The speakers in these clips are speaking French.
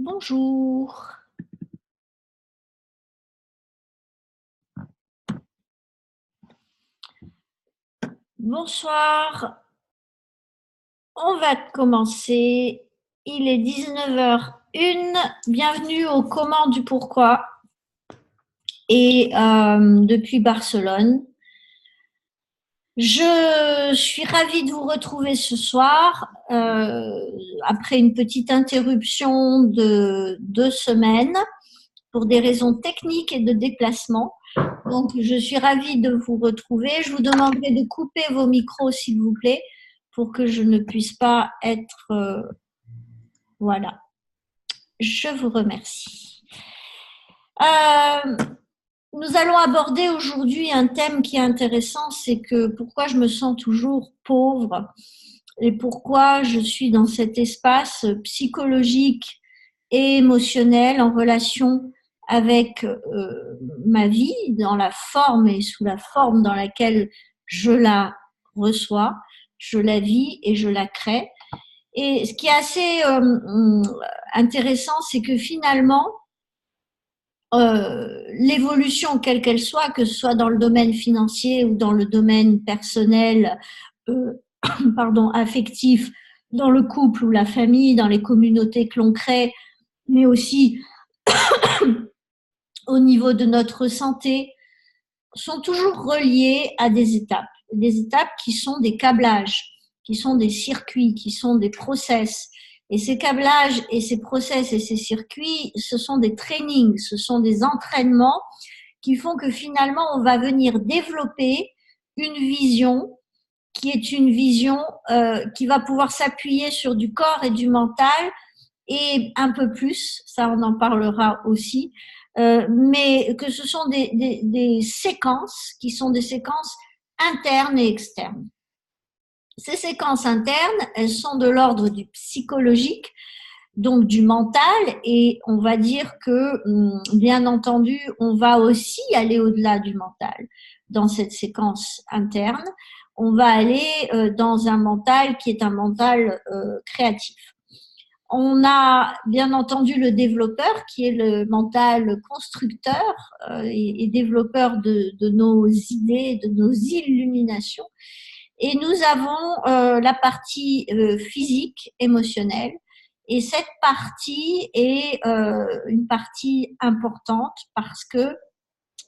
Bonjour. Bonsoir. On va commencer. Il est 19h01. Bienvenue au Comment du Pourquoi. Et depuis Barcelone. Je suis ravie de vous retrouver ce soir après une petite interruption de 2 semaines pour des raisons techniques et de déplacement. Donc, je suis ravie de vous retrouver. Je vous demanderai de couper vos micros, s'il vous plaît, pour que je ne puisse pas être... voilà. Je vous remercie. Nous allons aborder aujourd'hui un thème qui est intéressant, c'est que pourquoi je me sens toujours pauvre et pourquoi je suis dans cet espace psychologique et émotionnel en relation avec ma vie, dans la forme et sous la forme dans laquelle je la reçois, je la vis et je la crée. Et ce qui est assez intéressant, c'est que finalement, l'évolution, quelle qu'elle soit, que ce soit dans le domaine financier ou dans le domaine personnel, affectif, dans le couple ou la famille, dans les communautés que l'on crée, mais aussi au niveau de notre santé, sont toujours reliées à des étapes qui sont des câblages, qui sont des circuits, qui sont des process. Et ces câblages et ces process et ces circuits, ce sont des trainings, ce sont des entraînements qui font que finalement, on va venir développer une vision qui est une vision qui va pouvoir s'appuyer sur du corps et du mental et un peu plus, ça on en parlera aussi, mais que ce sont des séquences qui sont des séquences internes et externes. Ces séquences internes, elles sont de l'ordre du psychologique, donc du mental, et on va dire que, bien entendu, on va aussi aller au-delà du mental dans cette séquence interne. On va aller dans un mental qui est un mental créatif. On a bien entendu le développeur qui est le mental constructeur et développeur de nos idées, de nos illuminations. Et nous avons la partie physique, émotionnelle. Et cette partie est une partie importante parce que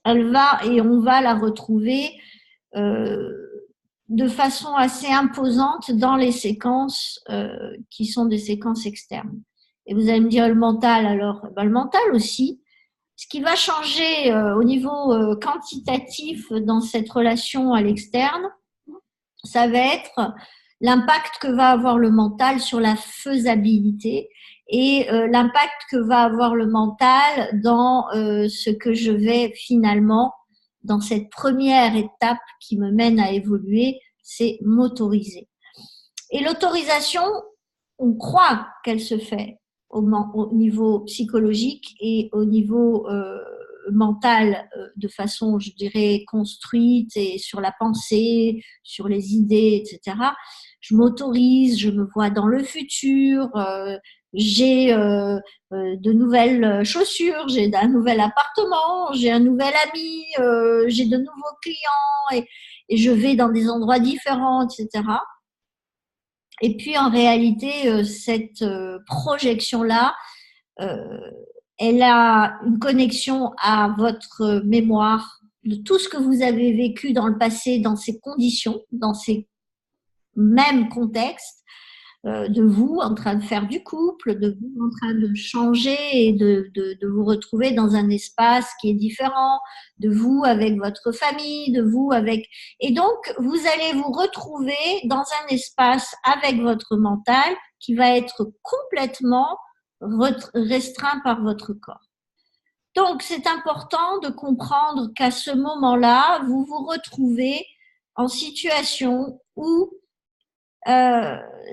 elle va et on va la retrouver de façon assez imposante dans les séquences qui sont des séquences externes. Et vous allez me dire le mental, alors le mental aussi. Ce qui va changer au niveau quantitatif dans cette relation à l'externe, ça va être l'impact que va avoir le mental sur la faisabilité et l'impact que va avoir le mental dans ce que je vais finalement, dans cette première étape qui me mène à évoluer, c'est m'autoriser. Et l'autorisation, on croit qu'elle se fait au niveau psychologique et au niveau mental de façon, je dirais, construite et sur la pensée, sur les idées, etc. Je m'autorise, je me vois dans le futur, j'ai de nouvelles chaussures, j'ai un nouvel appartement, j'ai un nouvel ami, j'ai de nouveaux clients et je vais dans des endroits différents, etc. Et puis en réalité, cette projection-là, elle a une connexion à votre mémoire de tout ce que vous avez vécu dans le passé, dans ces conditions, dans ces mêmes contextes, de vous en train de faire du couple, de vous en train de changer et de vous retrouver dans un espace qui est différent, de vous avec votre famille, de vous avec... Et donc, vous allez vous retrouver dans un espace avec votre mental qui va être complètement restreint par votre corps. Donc, c'est important de comprendre qu'à ce moment-là, vous vous retrouvez en situation où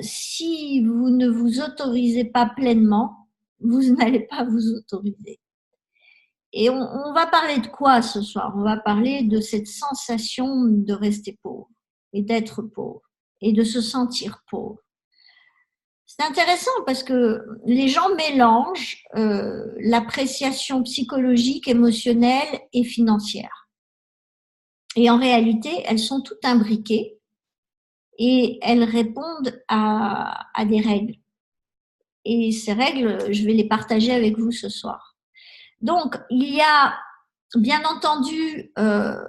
si vous ne vous autorisez pas pleinement, vous n'allez pas vous autoriser. Et on va parler de quoi ce soir? On va parler de cette sensation de rester pauvre et d'être pauvre et de se sentir pauvre. C'est intéressant parce que les gens mélangent l'appréciation psychologique, émotionnelle et financière. Et en réalité, elles sont toutes imbriquées et elles répondent à des règles. Et ces règles, je vais les partager avec vous ce soir. Donc, il y a bien entendu un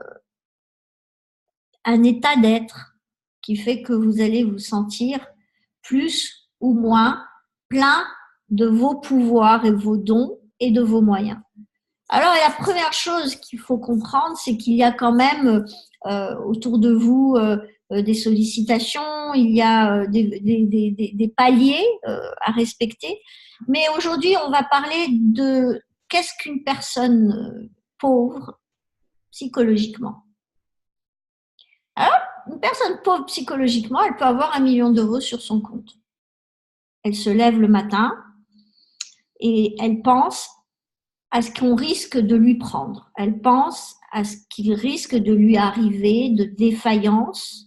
état d'être qui fait que vous allez vous sentir plus ou moins plein de vos pouvoirs et vos dons et de vos moyens. Alors, la première chose qu'il faut comprendre, c'est qu'il y a quand même autour de vous des sollicitations, il y a des paliers à respecter. Mais aujourd'hui, on va parler de qu'est-ce qu'une personne pauvre psychologiquement. Alors, une personne pauvre psychologiquement, elle peut avoir 1 million d'euros sur son compte. Elle se lève le matin et elle pense à ce qu'on risque de lui prendre. Elle pense à ce qu'il risque de lui arriver de défaillance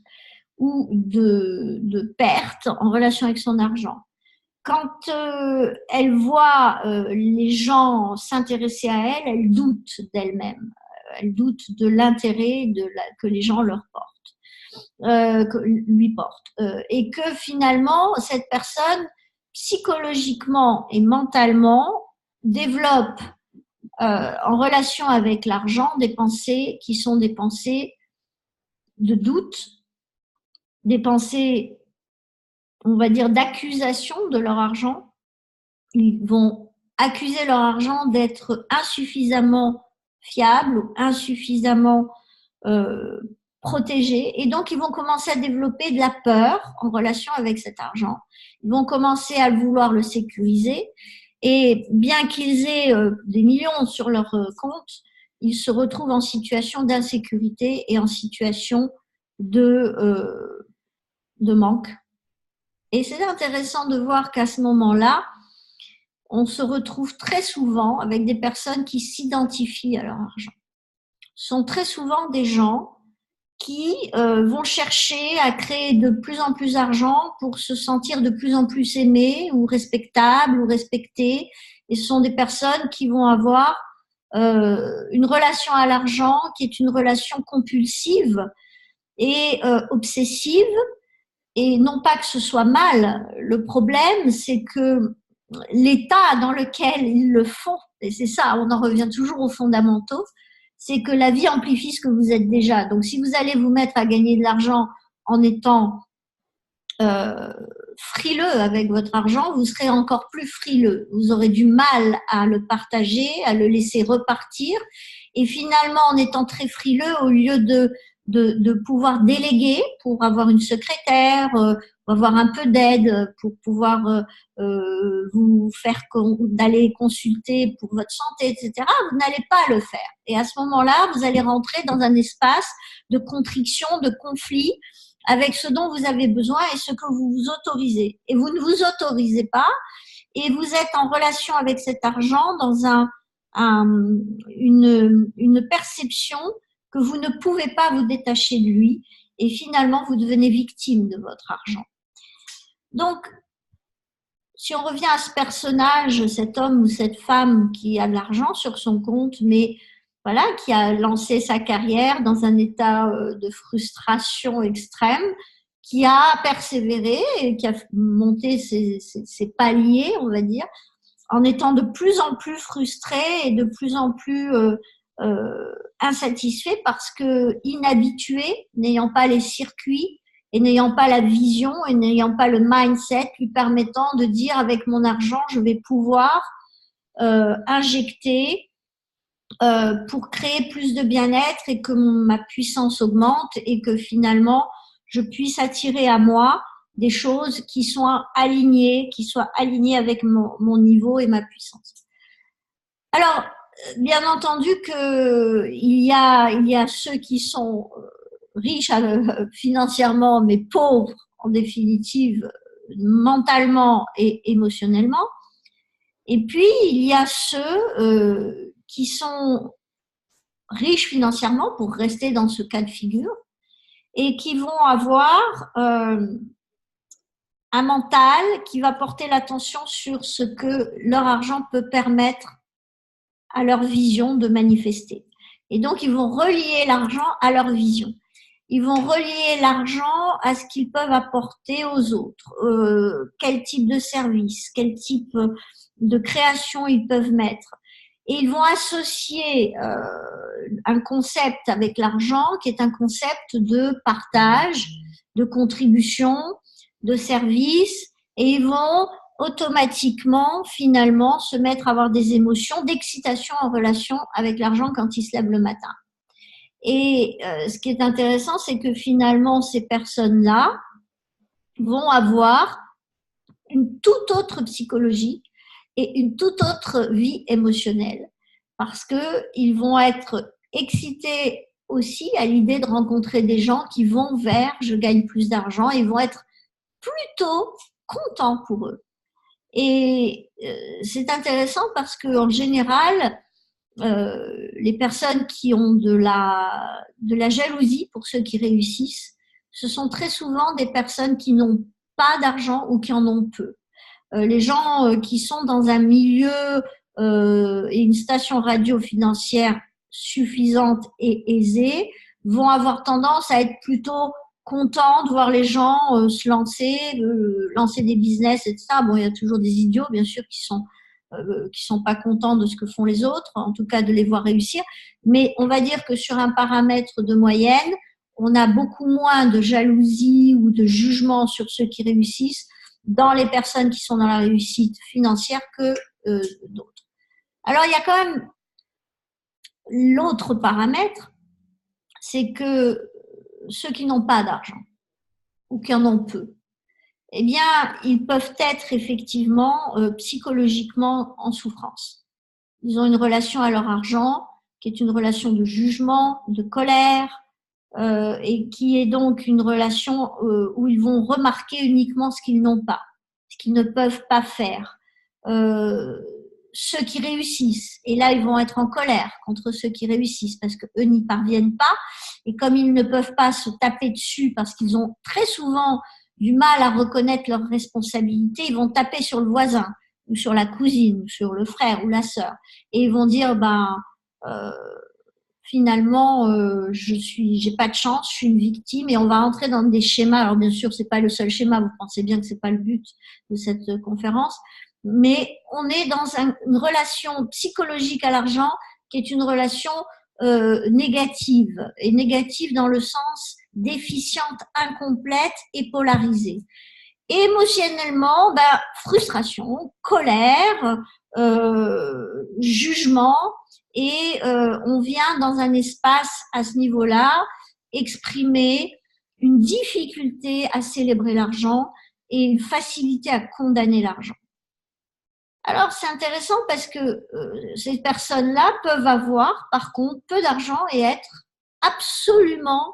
ou de perte en relation avec son argent. Quand elle voit les gens s'intéresser à elle, elle doute d'elle-même. Elle doute de l'intérêt que les gens leur portent, lui portent. Et que finalement, cette personne, psychologiquement et mentalement, développe en relation avec l'argent des pensées qui sont des pensées de doute, des pensées, on va dire, d'accusation de leur argent. Ils vont accuser leur argent d'être insuffisamment fiable ou insuffisamment protégé. Et donc, ils vont commencer à développer de la peur en relation avec cet argent. Ils vont commencer à vouloir le sécuriser. Et bien qu'ils aient des millions sur leur compte, ils se retrouvent en situation d'insécurité et en situation de manque. Et c'est intéressant de voir qu'à ce moment-là, on se retrouve très souvent avec des personnes qui s'identifient à leur argent. Ce sont très souvent des gens qui vont chercher à créer de plus en plus d'argent pour se sentir de plus en plus aimés ou respectables ou respectés. Et ce sont des personnes qui vont avoir une relation à l'argent qui est une relation compulsive et obsessive. Et non pas que ce soit mal, le problème c'est que l'état dans lequel ils le font, et c'est ça, on en revient toujours aux fondamentaux, c'est que la vie amplifie ce que vous êtes déjà. Donc, si vous allez vous mettre à gagner de l'argent en étant frileux avec votre argent, vous serez encore plus frileux. Vous aurez du mal à le partager, à le laisser repartir. Et finalement, en étant très frileux, au lieu de pouvoir déléguer pour avoir une secrétaire, avoir un peu d'aide, pour pouvoir vous faire d'aller consulter pour votre santé, etc., vous n'allez pas le faire. Et à ce moment-là, vous allez rentrer dans un espace de contrition, de conflit avec ce dont vous avez besoin et ce que vous vous autorisez. Et vous ne vous autorisez pas et vous êtes en relation avec cet argent dans une perception que vous ne pouvez pas vous détacher de lui et finalement vous devenez victime de votre argent. Donc, si on revient à ce personnage, cet homme ou cette femme qui a de l'argent sur son compte, mais voilà, qui a lancé sa carrière dans un état de frustration extrême, qui a persévéré et qui a monté ses paliers, on va dire, en étant de plus en plus frustré et de plus en plus insatisfait parce que inhabitué, n'ayant pas les circuits et n'ayant pas la vision et n'ayant pas le mindset lui permettant de dire avec mon argent, je vais pouvoir injecter pour créer plus de bien-être et que ma puissance augmente et que finalement je puisse attirer à moi des choses qui soient alignées avec mon niveau et ma puissance. Alors, bien entendu qu'il y a ceux qui sont riches financièrement mais pauvres en définitive mentalement et émotionnellement. Et puis, il y a ceux qui sont riches financièrement, pour rester dans ce cas de figure, et qui vont avoir un mental qui va porter l'attention sur ce que leur argent peut permettre à leur vision de manifester. Et donc, ils vont relier l'argent à leur vision. Ils vont relier l'argent à ce qu'ils peuvent apporter aux autres, quel type de service, quel type de création ils peuvent mettre. Et ils vont associer un concept avec l'argent qui est un concept de partage, de contribution, de service, et ils vont automatiquement, finalement, se mettre à avoir des émotions d'excitation en relation avec l'argent quand ils se lèvent le matin. Et ce qui est intéressant, c'est que finalement, ces personnes-là vont avoir une toute autre psychologie et une toute autre vie émotionnelle parce qu'ils vont être excités aussi à l'idée de rencontrer des gens qui vont vers « je gagne plus d'argent » et vont être plutôt contents pour eux. Et c'est intéressant parce qu'en général, les personnes qui ont de la jalousie pour ceux qui réussissent, ce sont très souvent des personnes qui n'ont pas d'argent ou qui en ont peu. Les gens qui sont dans un milieu et une station radio financière suffisante et aisée vont avoir tendance à être plutôt contents de voir les gens se lancer des business, etc. Bon, il y a toujours des idiots, bien sûr, qui sont pas contents de ce que font les autres, en tout cas de les voir réussir. Mais on va dire que sur un paramètre de moyenne, on a beaucoup moins de jalousie ou de jugement sur ceux qui réussissent dans les personnes qui sont dans la réussite financière que d'autres. Alors, il y a quand même l'autre paramètre, c'est que ceux qui n'ont pas d'argent ou qui en ont peu, eh bien, ils peuvent être effectivement psychologiquement en souffrance. Ils ont une relation à leur argent qui est une relation de jugement, de colère, et qui est donc une relation où ils vont remarquer uniquement ce qu'ils n'ont pas, ce qu'ils ne peuvent pas faire. Ceux qui réussissent, et là ils vont être en colère contre ceux qui réussissent parce qu'eux n'y parviennent pas, et comme ils ne peuvent pas se taper dessus parce qu'ils ont très souvent du mal à reconnaître leurs responsabilités, ils vont taper sur le voisin ou sur la cousine ou sur le frère ou la sœur, et ils vont dire finalement j'ai pas de chance, je suis une victime, et on va entrer dans des schémas. Alors bien sûr, c'est pas le seul schéma, vous pensez bien que c'est pas le but de cette conférence, mais on est dans une relation psychologique à l'argent qui est une relation négative, et négative dans le sens déficiente, incomplète et polarisée. Et émotionnellement, frustration, colère, jugement, et on vient dans un espace à ce niveau-là exprimer une difficulté à célébrer l'argent et une facilité à condamner l'argent. Alors, c'est intéressant parce que ces personnes-là peuvent avoir, par contre, peu d'argent et être absolument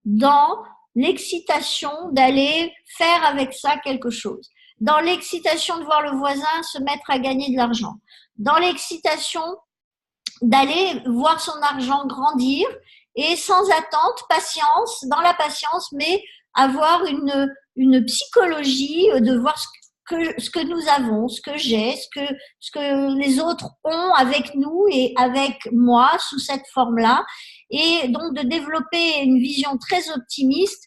dans l'excitation d'aller faire avec ça quelque chose, dans l'excitation de voir le voisin se mettre à gagner de l'argent, dans l'excitation d'aller voir son argent grandir et sans attente, patience, dans la patience, mais avoir une psychologie de voir ce que nous avons, ce que j'ai, ce que les autres ont avec nous et avec moi sous cette forme-là, et donc de développer une vision très optimiste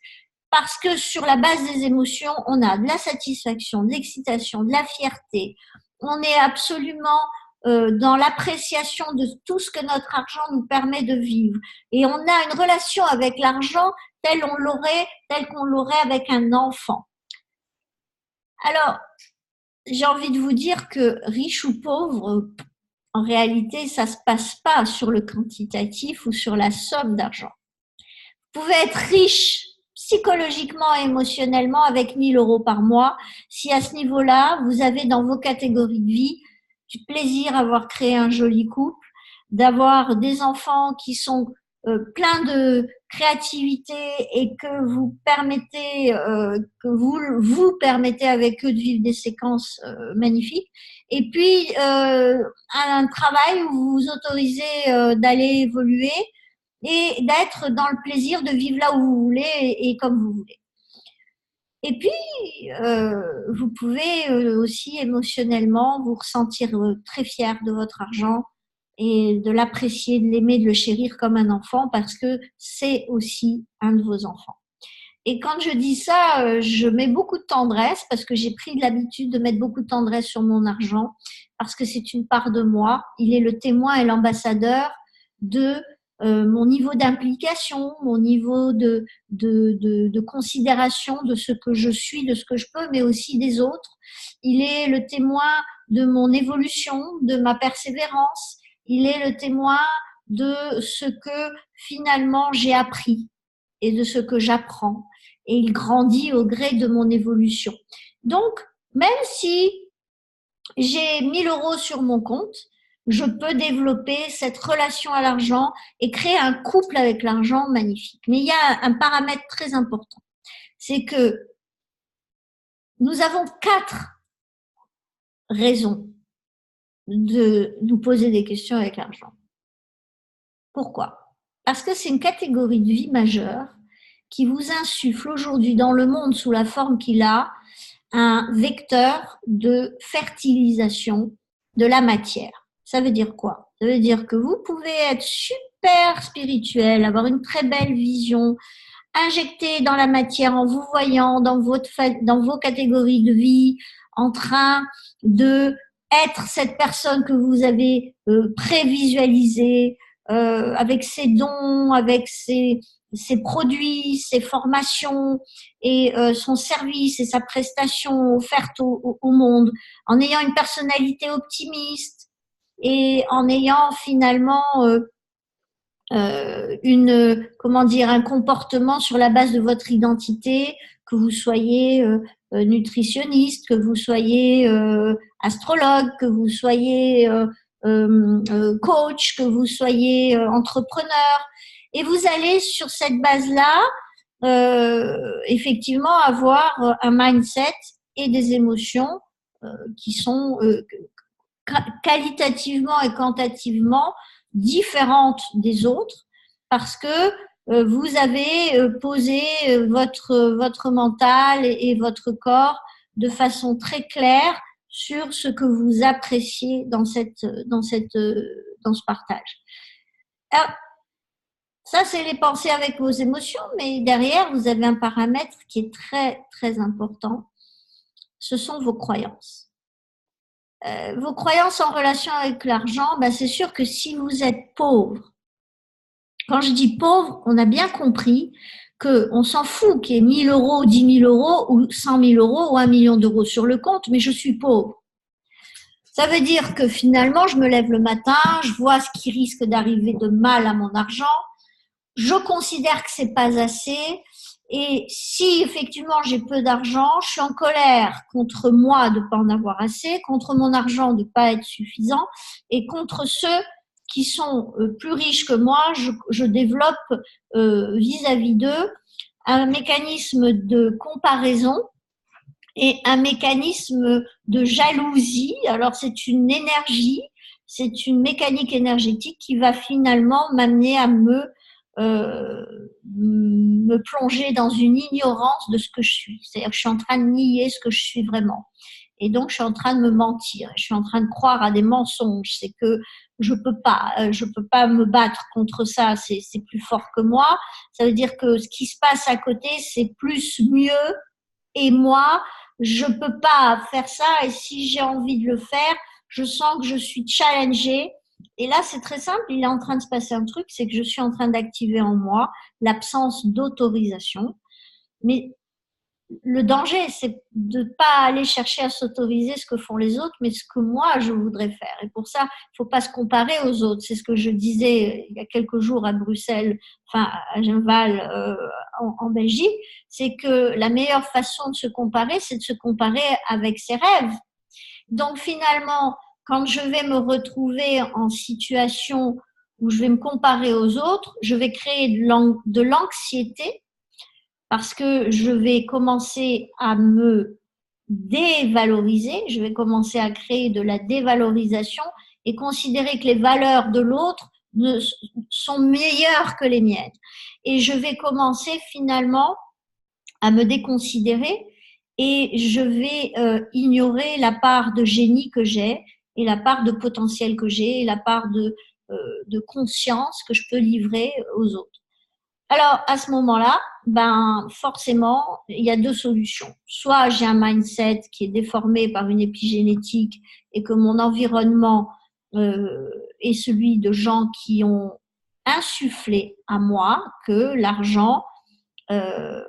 parce que sur la base des émotions, on a de la satisfaction, de l'excitation, de la fierté. On est absolument dans l'appréciation de tout ce que notre argent nous permet de vivre. Et on a une relation avec l'argent telle qu'on l'aurait avec un enfant. Alors, j'ai envie de vous dire que riche ou pauvre, en réalité, ça se passe pas sur le quantitatif ou sur la somme d'argent. Vous pouvez être riche psychologiquement et émotionnellement avec 1 000 € par mois si à ce niveau-là, vous avez dans vos catégories de vie du plaisir à avoir créé un joli couple, d'avoir des enfants qui sont pleins de créativité et que vous permettez avec eux de vivre des séquences magnifiques, et puis un travail où vous vous autorisez d'aller évoluer et d'être dans le plaisir de vivre là où vous voulez et comme vous voulez. Et puis, vous pouvez aussi émotionnellement vous ressentir très fier de votre argent et de l'apprécier, de l'aimer, de le chérir comme un enfant parce que c'est aussi un de vos enfants. Et quand je dis ça, je mets beaucoup de tendresse parce que j'ai pris l'habitude de mettre beaucoup de tendresse sur mon argent parce que c'est une part de moi. Il est le témoin et l'ambassadeur de mon niveau d'implication, mon niveau de considération de ce que je suis, de ce que je peux, mais aussi des autres. Il est le témoin de mon évolution, de ma persévérance. Il est le témoin de ce que finalement j'ai appris et de ce que j'apprends. Et il grandit au gré de mon évolution. Donc, même si j'ai 1 000 € sur mon compte, je peux développer cette relation à l'argent et créer un couple avec l'argent magnifique. Mais il y a un paramètre très important. C'est que nous avons 4 raisons de nous poser des questions avec l'argent. Pourquoi? Parce que c'est une catégorie de vie majeure qui vous insuffle aujourd'hui dans le monde sous la forme qu'il a un vecteur de fertilisation de la matière. Ça veut dire quoi? Ça veut dire que vous pouvez être super spirituel, avoir une très belle vision, injecter dans la matière en vous voyant dans vos catégories de vie, en train de être cette personne que vous avez prévisualisée, avec ses dons, avec ses produits, ses formations et son service et sa prestation offerte au monde, en ayant une personnalité optimiste et en ayant finalement un comportement sur la base de votre identité, que vous soyez nutritionniste, que vous soyez astrologue, que vous soyez coach, que vous soyez entrepreneur. Et vous allez sur cette base-là, effectivement, avoir un mindset et des émotions qui sont qualitativement et quantitativement différentes des autres parce que vous avez posé votre mental et votre corps de façon très claire sur ce que vous appréciez dans ce partage. Alors, ça, c'est les pensées avec vos émotions, mais derrière, vous avez un paramètre qui est très, très important. Ce sont vos croyances. Vos croyances en relation avec l'argent, c'est sûr que si vous êtes pauvre, quand je dis pauvre, on a bien compris qu'on s'en fout qu'il y ait 1 000 €, 10 000 € ou 100 000 € ou 1 million d'euros sur le compte, mais je suis pauvre. Ça veut dire que finalement, je me lève le matin, je vois ce qui risque d'arriver de mal à mon argent, je considère que c'est pas assez. Et si effectivement j'ai peu d'argent, je suis en colère contre moi de ne pas en avoir assez, contre mon argent de ne pas être suffisant et contre ceux qui sont plus riches que moi, je développe vis-à-vis d'eux un mécanisme de comparaison et un mécanisme de jalousie. Alors c'est une énergie, c'est une mécanique énergétique qui va finalement m'amener à me plonger dans une ignorance de ce que je suis. C'est-à-dire que je suis en train de nier ce que je suis vraiment. Et donc, je suis en train de me mentir. Je suis en train de croire à des mensonges. C'est que je peux pas me battre contre ça. C'est plus fort que moi. Ça veut dire que ce qui se passe à côté, c'est plus mieux. Et moi, je peux pas faire ça. Et si j'ai envie de le faire, je sens que je suis challengée. Et là, c'est très simple, il est en train de se passer un truc, c'est que je suis en train d'activer en moi l'absence d'autorisation. Mais le danger, c'est de ne pas aller chercher à s'autoriser ce que font les autres, mais ce que moi, je voudrais faire. Et pour ça, il ne faut pas se comparer aux autres. C'est ce que je disais il y a quelques jours à Bruxelles, enfin à Genval, en Belgique, c'est que la meilleure façon de se comparer, c'est de se comparer avec ses rêves. Donc finalement, quand je vais me retrouver en situation où je vais me comparer aux autres, je vais créer de l'anxiété parce que je vais commencer à me dévaloriser, je vais commencer à créer de la dévalorisation et considérer que les valeurs de l'autre sont meilleures que les miennes. Et je vais commencer finalement à me déconsidérer et je vais ignorer la part de génie que j'ai et la part de potentiel que j'ai et la part de conscience que je peux livrer aux autres. Alors, à ce moment-là, ben, forcément, il y a deux solutions. Soit j'ai un mindset qui est déformé par une épigénétique et que mon environnement est celui de gens qui ont insufflé à moi que l'argent, euh,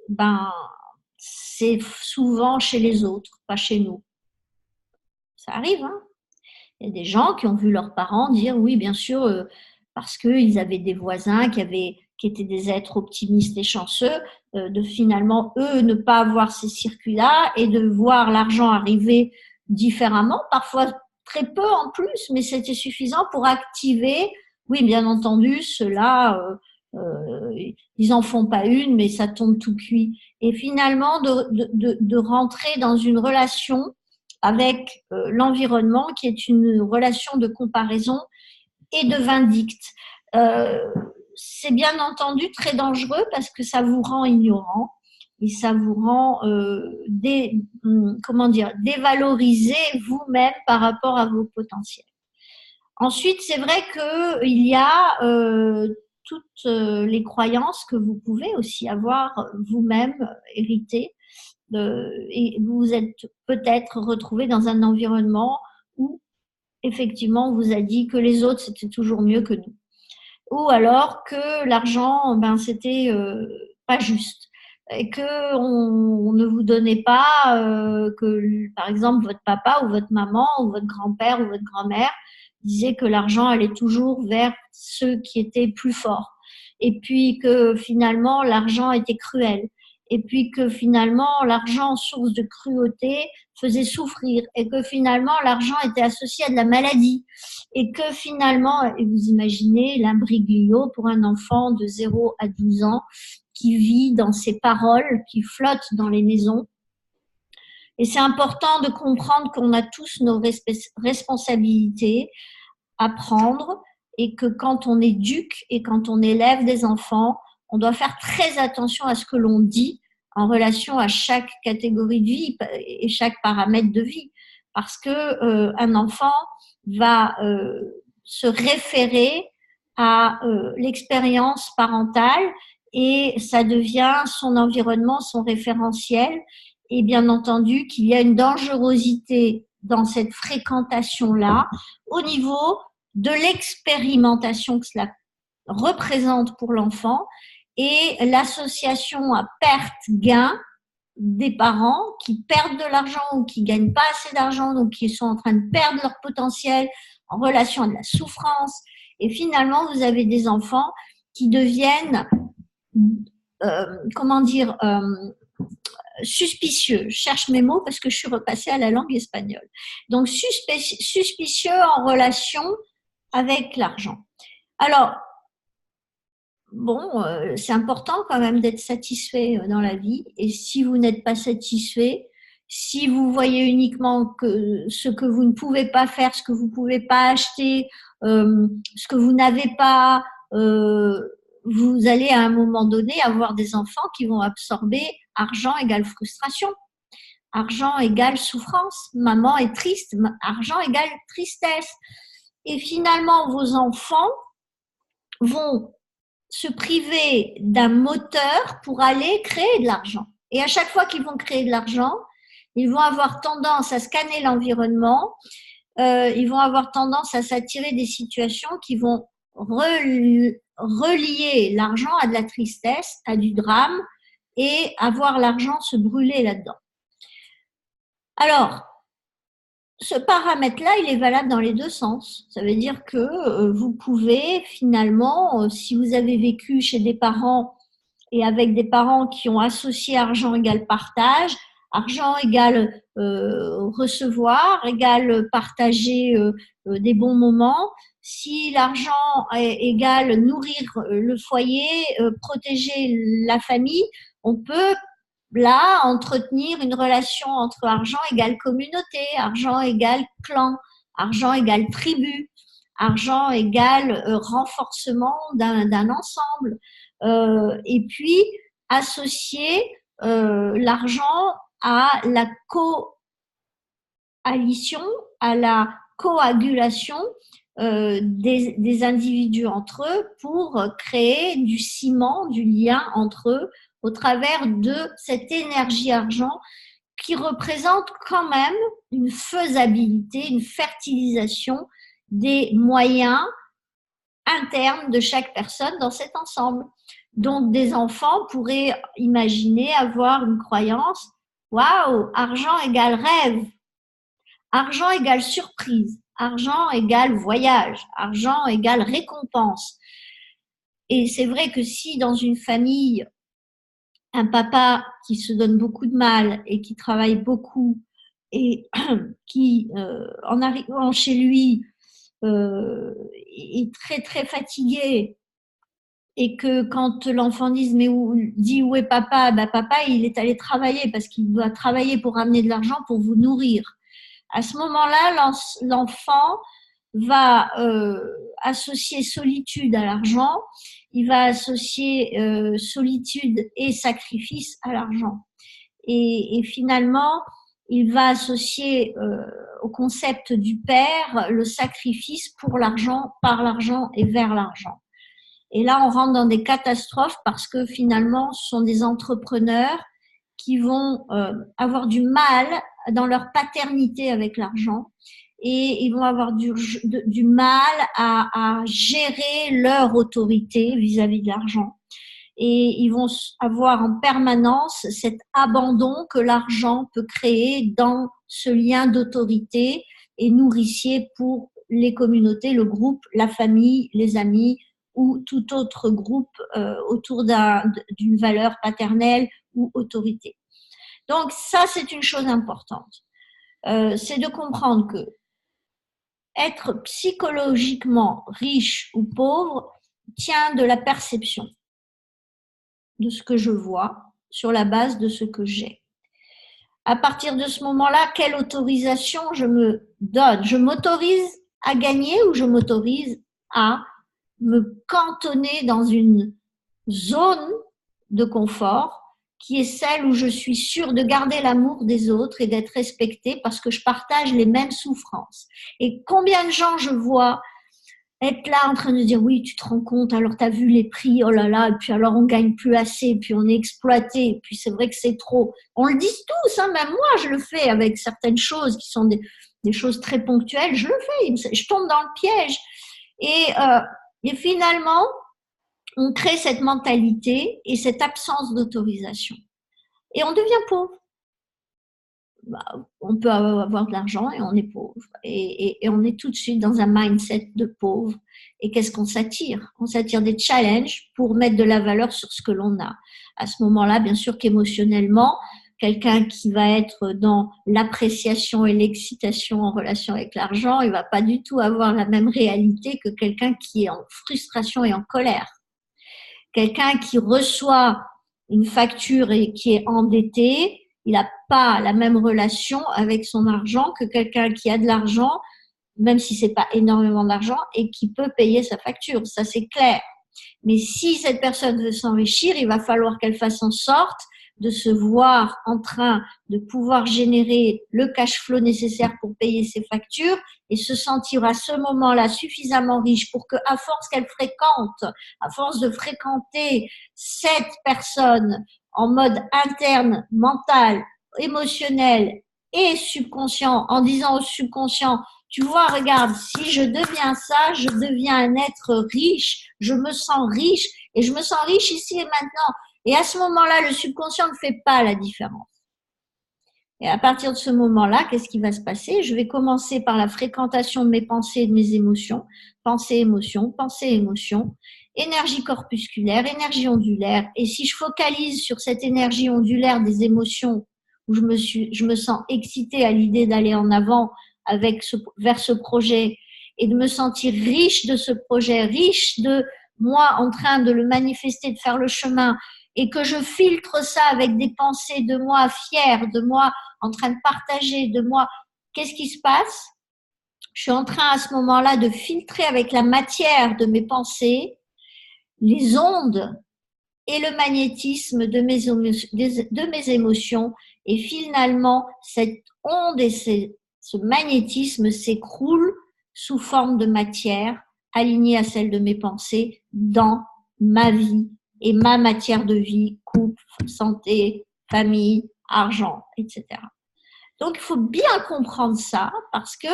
ben, c'est souvent chez les autres, pas chez nous. Ça arrive, hein? Il y a des gens qui ont vu leurs parents dire oui, bien sûr, parce qu'ils avaient des voisins qui étaient des êtres optimistes et chanceux, de finalement, eux, ne pas avoir ces circuits-là et de voir l'argent arriver différemment, parfois très peu en plus, mais c'était suffisant pour activer, oui, bien entendu, ceux-là, ils en font pas une, mais ça tombe tout cuit. Et finalement, de rentrer dans une relation avec l'environnement qui est une relation de comparaison et de vindicte. Euh, c'est bien entendu très dangereux parce que ça vous rend ignorant et ça vous rend dévaloriser vous-même par rapport à vos potentiels. Ensuite, c'est vrai qu'il y a toutes les croyances que vous pouvez aussi avoir vous-même héritées et vous vous êtes peut-être retrouvé dans un environnement où effectivement on vous a dit que les autres c'était toujours mieux que nous, ou alors que l'argent ben c'était pas juste et que on ne vous donnait pas que par exemple votre papa ou votre maman ou votre grand-père ou votre grand-mère disait que l'argent allait toujours vers ceux qui étaient plus forts et puis que finalement l'argent était cruel et puis que finalement l'argent source de cruauté faisait souffrir et que finalement l'argent était associé à de la maladie et que finalement, et vous imaginez l'imbroglio pour un enfant de 0 à 12 ans qui vit dans ses paroles, qui flotte dans les maisons. Et c'est important de comprendre qu'on a tous nos responsabilités à prendre et que quand on éduque et quand on élève des enfants, on doit faire très attention à ce que l'on dit en relation à chaque catégorie de vie et chaque paramètre de vie. Parce que un enfant va se référer à l'expérience parentale et ça devient son environnement, son référentiel. Et bien entendu qu'il y a une dangerosité dans cette fréquentation-là au niveau de l'expérimentation que cela représente pour l'enfant et l'association à perte-gain des parents qui perdent de l'argent ou qui gagnent pas assez d'argent, donc qui sont en train de perdre leur potentiel en relation à de la souffrance. Et finalement, vous avez des enfants qui deviennent, suspicieux. Je cherche mes mots parce que je suis repassée à la langue espagnole. Donc, suspicieux en relation avec l'argent. Alors, bon, c'est important quand même d'être satisfait dans la vie. Et si vous n'êtes pas satisfait, si vous voyez uniquement que ce que vous ne pouvez pas faire, ce que vous ne pouvez pas acheter, ce que vous n'avez pas, vous allez à un moment donné avoir des enfants qui vont absorber argent égale frustration, argent égale souffrance, maman est triste, argent égale tristesse. Et finalement, vos enfants vont se priver d'un moteur pour aller créer de l'argent. Et à chaque fois qu'ils vont créer de l'argent, ils vont avoir tendance à scanner l'environnement, ils vont avoir tendance à s'attirer des situations qui vont relier l'argent à de la tristesse, à du drame, et à voir l'argent se brûler là-dedans. Alors, ce paramètre-là, il est valable dans les deux sens. Ça veut dire que vous pouvez finalement, si vous avez vécu chez des parents et avec des parents qui ont associé argent égale partage, argent égale recevoir, égale partager des bons moments, si l'argent égale nourrir le foyer, protéger la famille, on peut là entretenir une relation entre argent égale communauté, argent égale clan, argent égale tribu, argent égale renforcement d'un ensemble. Et puis associer l'argent à la coalition, à la coagulation des individus entre eux pour créer du ciment, du lien entre eux au travers de cette énergie argent qui représente quand même une faisabilité, une fertilisation des moyens internes de chaque personne dans cet ensemble. Donc, des enfants pourraient imaginer avoir une croyance, waouh, argent égale rêve, argent égale surprise, argent égale voyage, argent égale récompense. Et c'est vrai que si dans une famille, un papa qui se donne beaucoup de mal et qui travaille beaucoup et qui, en arrivant chez lui, est très très fatigué et que quand l'enfant dit mais où est papa, ben papa il est allé travailler parce qu'il doit travailler pour ramener de l'argent pour vous nourrir. À ce moment-là, l'enfant va associer solitude à l'argent, il va associer solitude et sacrifice à l'argent. Et finalement, il va associer au concept du père le sacrifice pour l'argent, par l'argent et vers l'argent. Et là, on rentre dans des catastrophes parce que finalement, ce sont des entrepreneurs qui vont avoir du mal dans leur paternité avec l'argent et ils vont avoir du mal à gérer leur autorité vis-à-vis de l'argent. Et ils vont avoir en permanence cet abandon que l'argent peut créer dans ce lien d'autorité et nourricier pour les communautés, le groupe, la famille, les amis ou tout autre groupe autour d'une valeur paternelle ou autorité. Donc ça, c'est une chose importante. C'est de comprendre que être psychologiquement riche ou pauvre tient de la perception de ce que je vois sur la base de ce que j'ai. À partir de ce moment-là, quelle autorisation je me donne? Je m'autorise à gagner ou je m'autorise à me cantonner dans une zone de confort qui est celle où je suis sûre de garder l'amour des autres et d'être respectée parce que je partage les mêmes souffrances. Et combien de gens je vois être là en train de dire oui, tu te rends compte, alors tu as vu les prix, oh là là, et puis alors on gagne plus assez, et puis on est exploité, et puis c'est vrai que c'est trop. On le dit tous, hein, même moi je le fais avec certaines choses qui sont des choses très ponctuelles, je le fais, je tombe dans le piège. Et finalement, on crée cette mentalité et cette absence d'autorisation. Et on devient pauvre. On peut avoir de l'argent et on est pauvre. Et on est tout de suite dans un mindset de pauvre. Et qu'est-ce qu'on s'attire? On s'attire des challenges pour mettre de la valeur sur ce que l'on a. À ce moment-là, bien sûr qu'émotionnellement, quelqu'un qui va être dans l'appréciation et l'excitation en relation avec l'argent, il va pas du tout avoir la même réalité que quelqu'un qui est en frustration et en colère. Quelqu'un qui reçoit une facture et qui est endetté, il n'a pas la même relation avec son argent que quelqu'un qui a de l'argent, même si c'est pas énormément d'argent, et qui peut payer sa facture. Ça, c'est clair. Mais si cette personne veut s'enrichir, il va falloir qu'elle fasse en sorte de se voir en train de pouvoir générer le cash flow nécessaire pour payer ses factures et se sentir à ce moment-là suffisamment riche pour que, à force qu'elle fréquente, à force de fréquenter cette personne en mode interne, mental, émotionnel et subconscient, en disant au subconscient, tu vois, regarde, si je deviens ça, je deviens un être riche, je me sens riche et je me sens riche ici et maintenant. Et à ce moment-là, le subconscient ne fait pas la différence. Et à partir de ce moment-là, qu'est-ce qui va se passer? Je vais commencer par la fréquentation de mes pensées et de mes émotions. Pensée, émotion, pensée, émotion, énergie corpusculaire, énergie ondulaire. Et si je focalise sur cette énergie ondulaire des émotions, où je me sens excitée à l'idée d'aller en avant vers ce projet et de me sentir riche de ce projet, riche de moi en train de le manifester, de faire le chemin, et que je filtre ça avec des pensées de moi fière, de moi en train de partager, de moi, qu'est-ce qui se passe? Je suis en train à ce moment-là de filtrer avec la matière de mes pensées les ondes et le magnétisme de mes émotions. Et finalement, cette onde et ce magnétisme s'écroule sous forme de matière alignée à celle de mes pensées dans ma vie et ma matière de vie, couple, santé, famille, argent, etc. Donc, il faut bien comprendre ça parce que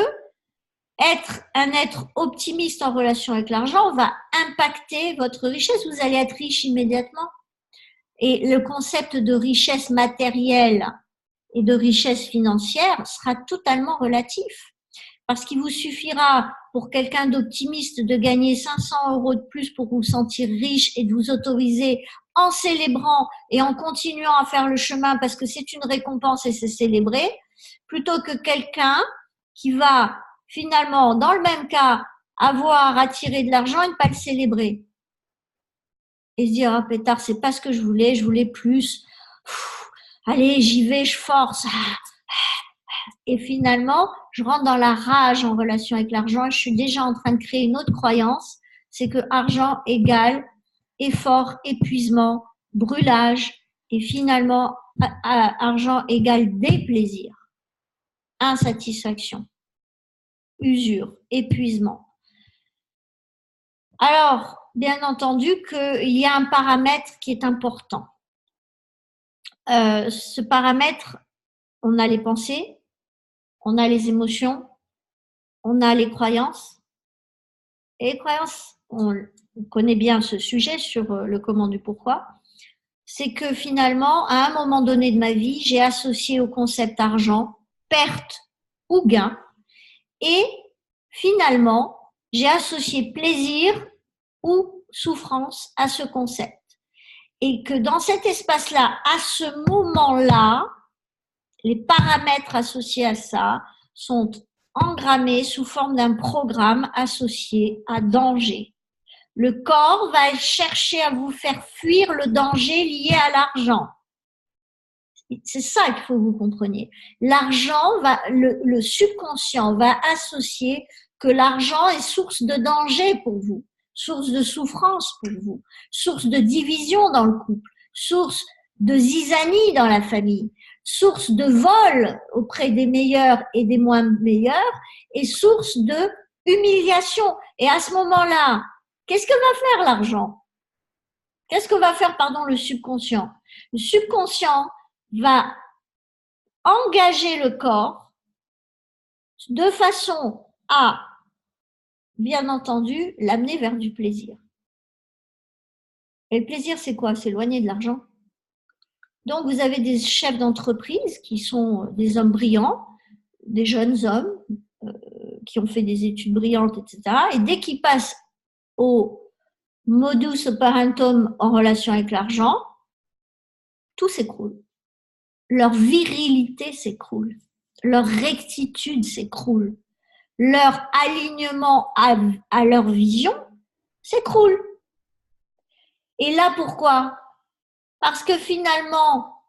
être un être optimiste en relation avec l'argent va impacter votre richesse. Vous allez être riche immédiatement. Et le concept de richesse matérielle et de richesse financière sera totalement relatif. Parce qu'il vous suffira pour quelqu'un d'optimiste de gagner 500 € de plus pour vous sentir riche et de vous autoriser en célébrant et en continuant à faire le chemin parce que c'est une récompense et c'est célébré, plutôt que quelqu'un qui va finalement, dans le même cas, avoir attiré de l'argent et ne pas le célébrer. Et se dire, ah pétard, c'est pas ce que je voulais plus. Allez, j'y vais, je force. Et finalement, je rentre dans la rage en relation avec l'argent et je suis déjà en train de créer une autre croyance, c'est que argent égale effort, épuisement, brûlage et finalement, argent égale déplaisir, insatisfaction, usure, épuisement. Alors, bien entendu qu'il y a un paramètre qui est important. Ce paramètre, on a les pensées, on a les émotions, on a les croyances. Et les croyances, on connaît bien ce sujet sur le comment du pourquoi. C'est que finalement, à un moment donné de ma vie, j'ai associé au concept argent, perte ou gain. Et finalement, j'ai associé plaisir ou souffrance à ce concept. Et que dans cet espace-là, à ce moment-là, les paramètres associés à ça sont engrammés sous forme d'un programme associé à danger. Le corps va chercher à vous faire fuir le danger lié à l'argent. C'est ça qu'il faut que vous compreniez. L'argent va, le subconscient va associer que l'argent est source de danger pour vous, source de souffrance pour vous, source de division dans le couple, source de zizanie dans la famille, source de vol auprès des meilleurs et des moins meilleurs, et source de humiliation. Et à ce moment-là, qu'est-ce que va faire l'argent? Qu'est-ce que va faire, le subconscient? Le subconscient va engager le corps de façon à, bien entendu, l'amener vers du plaisir. Et le plaisir, c'est quoi? C'est éloigné de l'argent. Donc, vous avez des chefs d'entreprise qui sont des hommes brillants, des jeunes hommes qui ont fait des études brillantes, etc. Et dès qu'ils passent au modus operandum en relation avec l'argent, tout s'écroule. Leur virilité s'écroule, leur rectitude s'écroule, leur alignement à leur vision s'écroule. Et là, pourquoi? Parce que finalement,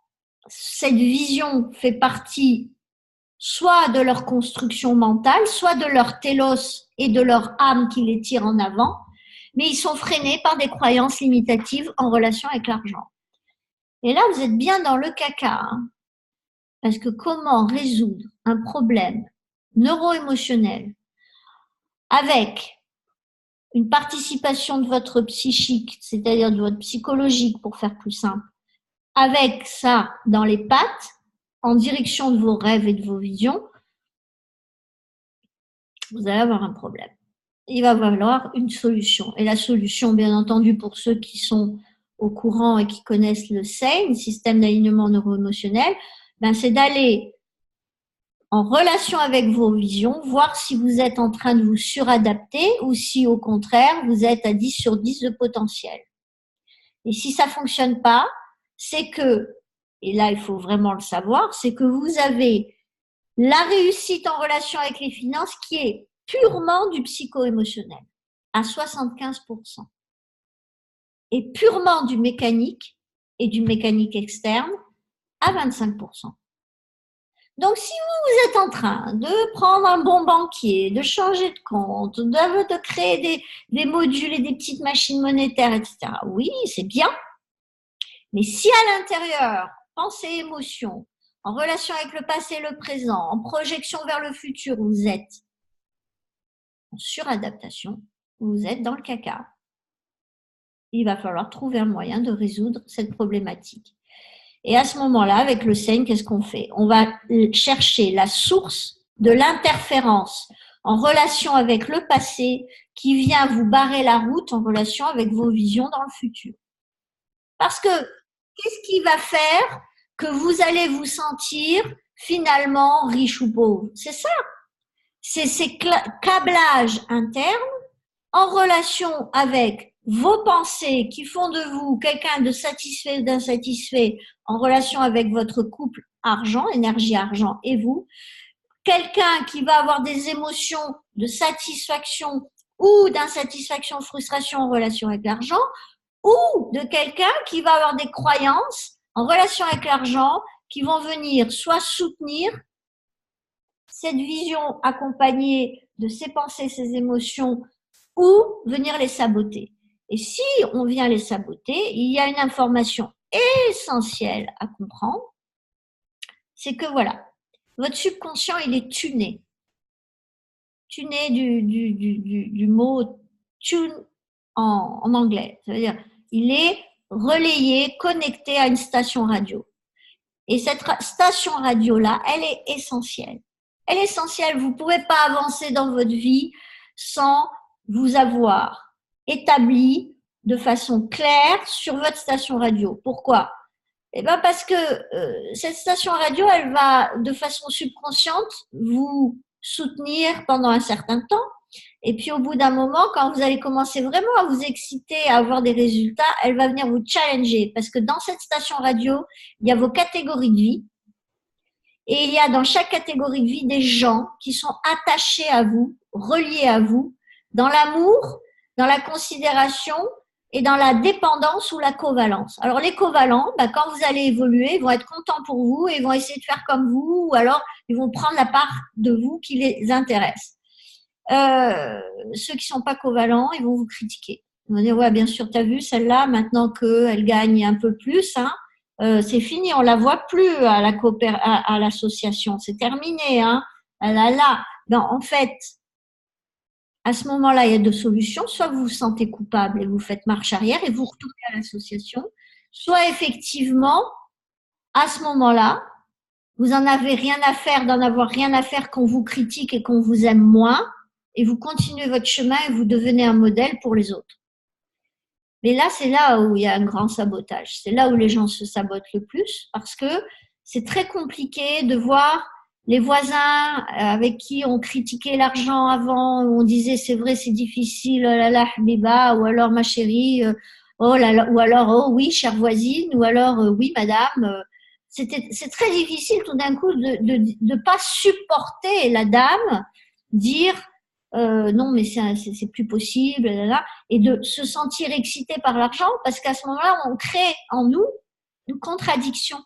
cette vision fait partie soit de leur construction mentale, soit de leur télos et de leur âme qui les tire en avant, mais ils sont freinés par des croyances limitatives en relation avec l'argent. Et là, vous êtes bien dans le caca, hein. Parce que comment résoudre un problème neuro-émotionnel avec une participation de votre psychique, c'est-à-dire de votre psychologique pour faire plus simple, avec ça dans les pattes, en direction de vos rêves et de vos visions, vous allez avoir un problème. Il va falloir une solution. Et la solution, bien entendu, pour ceux qui sont au courant et qui connaissent le SANE, système d'alignement neuro-émotionnel, c'est d'aller en relation avec vos visions, voir si vous êtes en train de vous suradapter ou si au contraire, vous êtes à 10 sur 10 de potentiel. Et si ça fonctionne pas, c'est que, et là il faut vraiment le savoir, c'est que vous avez la réussite en relation avec les finances qui est purement du psycho-émotionnel, à 75%, et purement du mécanique et du mécanique externe à 25%. Donc, si vous êtes en train de prendre un bon banquier, de changer de compte, de créer des modules et des petites machines monétaires, etc., oui, c'est bien, Mais si à l'intérieur, pensée, émotion, en relation avec le passé et le présent, en projection vers le futur, vous êtes en suradaptation, vous êtes dans le caca, il va falloir trouver un moyen de résoudre cette problématique. Et à ce moment-là, avec le Seigne, qu'est-ce qu'on fait? On va chercher la source de l'interférence en relation avec le passé qui vient vous barrer la route en relation avec vos visions dans le futur. Parce que qu'est-ce qui va faire que vous allez vous sentir finalement riche ou pauvre? C'est ça. C'est ces câblages internes en relation avec vos pensées qui font de vous quelqu'un de satisfait ou d'insatisfait en relation avec votre couple argent, énergie argent et vous, quelqu'un qui va avoir des émotions de satisfaction ou d'insatisfaction, frustration en relation avec l'argent, ou de quelqu'un qui va avoir des croyances en relation avec l'argent qui vont venir soit soutenir cette vision accompagnée de ses pensées, ses émotions, ou venir les saboter. Et si on vient les saboter, il y a une information essentielle à comprendre, c'est que voilà, votre subconscient, il est tuné. Tuné du mot tune en anglais. Ça veut dire, il est relayé, connecté à une station radio. Et cette station radio-là, elle est essentielle. Elle est essentielle. Vous ne pouvez pas avancer dans votre vie sans vous avoir établi de façon claire sur votre station radio. Pourquoi? Eh bien parce que cette station radio, elle va de façon subconsciente vous soutenir pendant un certain temps. Et puis au bout d'un moment, quand vous allez commencer vraiment à vous exciter, à avoir des résultats, elle va venir vous challenger. Parce que dans cette station radio, il y a vos catégories de vie. Et il y a dans chaque catégorie de vie des gens qui sont attachés à vous, reliés à vous, dans l'amour, dans la considération et dans la dépendance ou la covalence. Alors les covalents, quand vous allez évoluer, ils vont être contents pour vous et ils vont essayer de faire comme vous ou alors ils vont prendre la part de vous qui les intéresse. Ceux qui sont pas covalents, ils vont vous critiquer. Ils vont dire, ouais, bien sûr, t'as vu celle-là, maintenant qu'elle gagne un peu plus, c'est fini, on la voit plus à l'association, c'est terminé, là. Ben, en fait, à ce moment-là, il y a deux solutions. Soit vous vous sentez coupable et vous faites marche arrière et vous retournez à l'association. Soit effectivement, à ce moment-là, vous en avez rien à faire d'en avoir rien à faire qu'on vous critique et qu'on vous aime moins et vous continuez votre chemin et vous devenez un modèle pour les autres. Mais là, c'est là où il y a un grand sabotage. C'est là où les gens se sabotent le plus parce que c'est très compliqué de voir les voisins avec qui on critiquait l'argent avant, où on disait c'est vrai, c'est difficile, oh là là, Habiba, ou alors ma chérie, oh là là, ou alors oh oui, chère voisine, ou alors oui, madame. C'est très difficile tout d'un coup de pas supporter la dame, dire non mais c'est plus possible, là, là, et de se sentir excité par l'argent parce qu'à ce moment-là, on crée en nous une contradiction.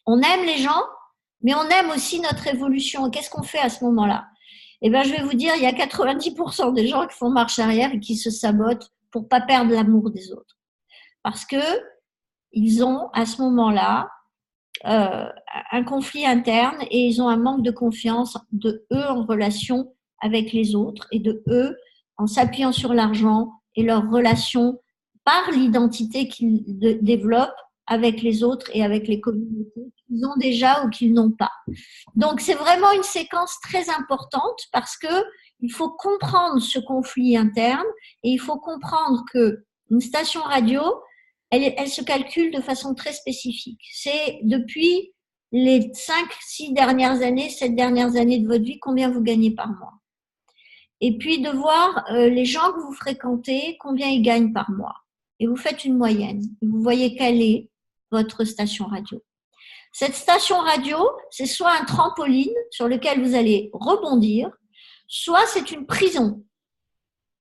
On aime les gens, mais on aime aussi notre évolution. Qu'est-ce qu'on fait à ce moment-là? Eh bien, je vais vous dire, il y a 90% des gens qui font marche arrière et qui se sabotent pour pas perdre l'amour des autres. Parce que ils ont, à ce moment-là, un conflit interne et ils ont un manque de confiance de eux en relation avec les autres et de eux en s'appuyant sur l'argent et leur relation par l'identité qu'ils développent avec les autres et avec les communautés qu'ils ont déjà ou qu'ils n'ont pas. Donc, c'est vraiment une séquence très importante parce que il faut comprendre ce conflit interne et il faut comprendre que une station radio, elle se calcule de façon très spécifique. C'est depuis les 5-6 dernières années, 7 dernières années de votre vie, combien vous gagnez par mois. Et puis de voir les gens que vous fréquentez, combien ils gagnent par mois. Et vous faites une moyenne. Et vous voyez quelle est votre station radio. Cette station radio, c'est soit un trampoline sur lequel vous allez rebondir, soit c'est une prison.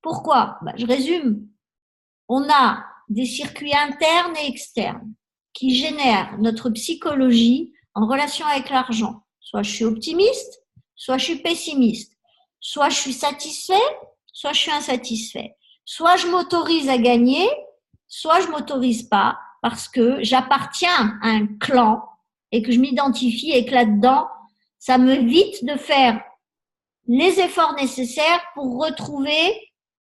Pourquoi? Je résume. On a des circuits internes et externes qui génèrent notre psychologie en relation avec l'argent. Soit je suis optimiste, soit je suis pessimiste. Soit je suis satisfait, soit je suis insatisfait. Soit je m'autorise à gagner, soit je m'autorise pas parce que j'appartiens à un clan et que je m'identifie et que là-dedans, ça m'évite de faire les efforts nécessaires pour retrouver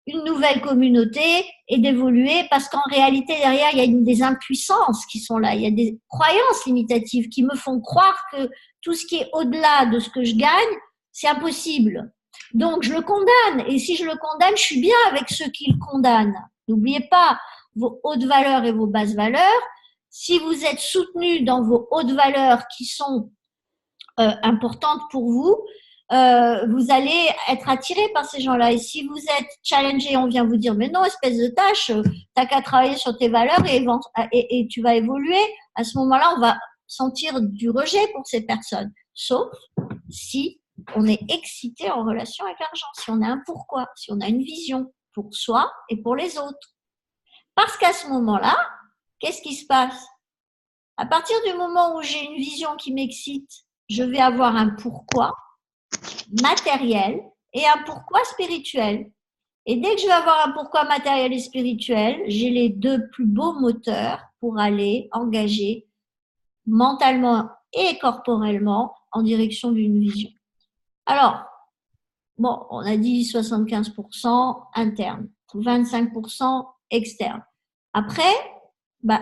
une nouvelle communauté et d'évoluer, parce qu'en réalité, derrière, il y a des impuissances qui sont là, il y a des croyances limitatives qui me font croire que tout ce qui est au-delà de ce que je gagne, c'est impossible. Donc, je le condamne, et si je le condamne, je suis bien avec ceux qui le condamnent. N'oubliez pas vos hautes valeurs et vos basses valeurs. Si vous êtes soutenu dans vos hautes valeurs qui sont importantes pour vous, vous allez être attiré par ces gens-là. Et si vous êtes challengé, on vient vous dire, mais non, espèce de tâche, t'as qu'à travailler sur tes valeurs et tu vas évoluer. À ce moment-là, on va sentir du rejet pour ces personnes. Sauf si on est excité en relation avec l'argent, si on a un pourquoi, si on a une vision pour soi et pour les autres. Parce qu'à ce moment-là, qu'est-ce qui se passe? À partir du moment où j'ai une vision qui m'excite, je vais avoir un pourquoi matériel et un pourquoi spirituel. Et dès que je vais avoir un pourquoi matériel et spirituel, j'ai les deux plus beaux moteurs pour aller engager mentalement et corporellement en direction d'une vision. Alors, bon, on a dit 75% interne, 25% externe. Après,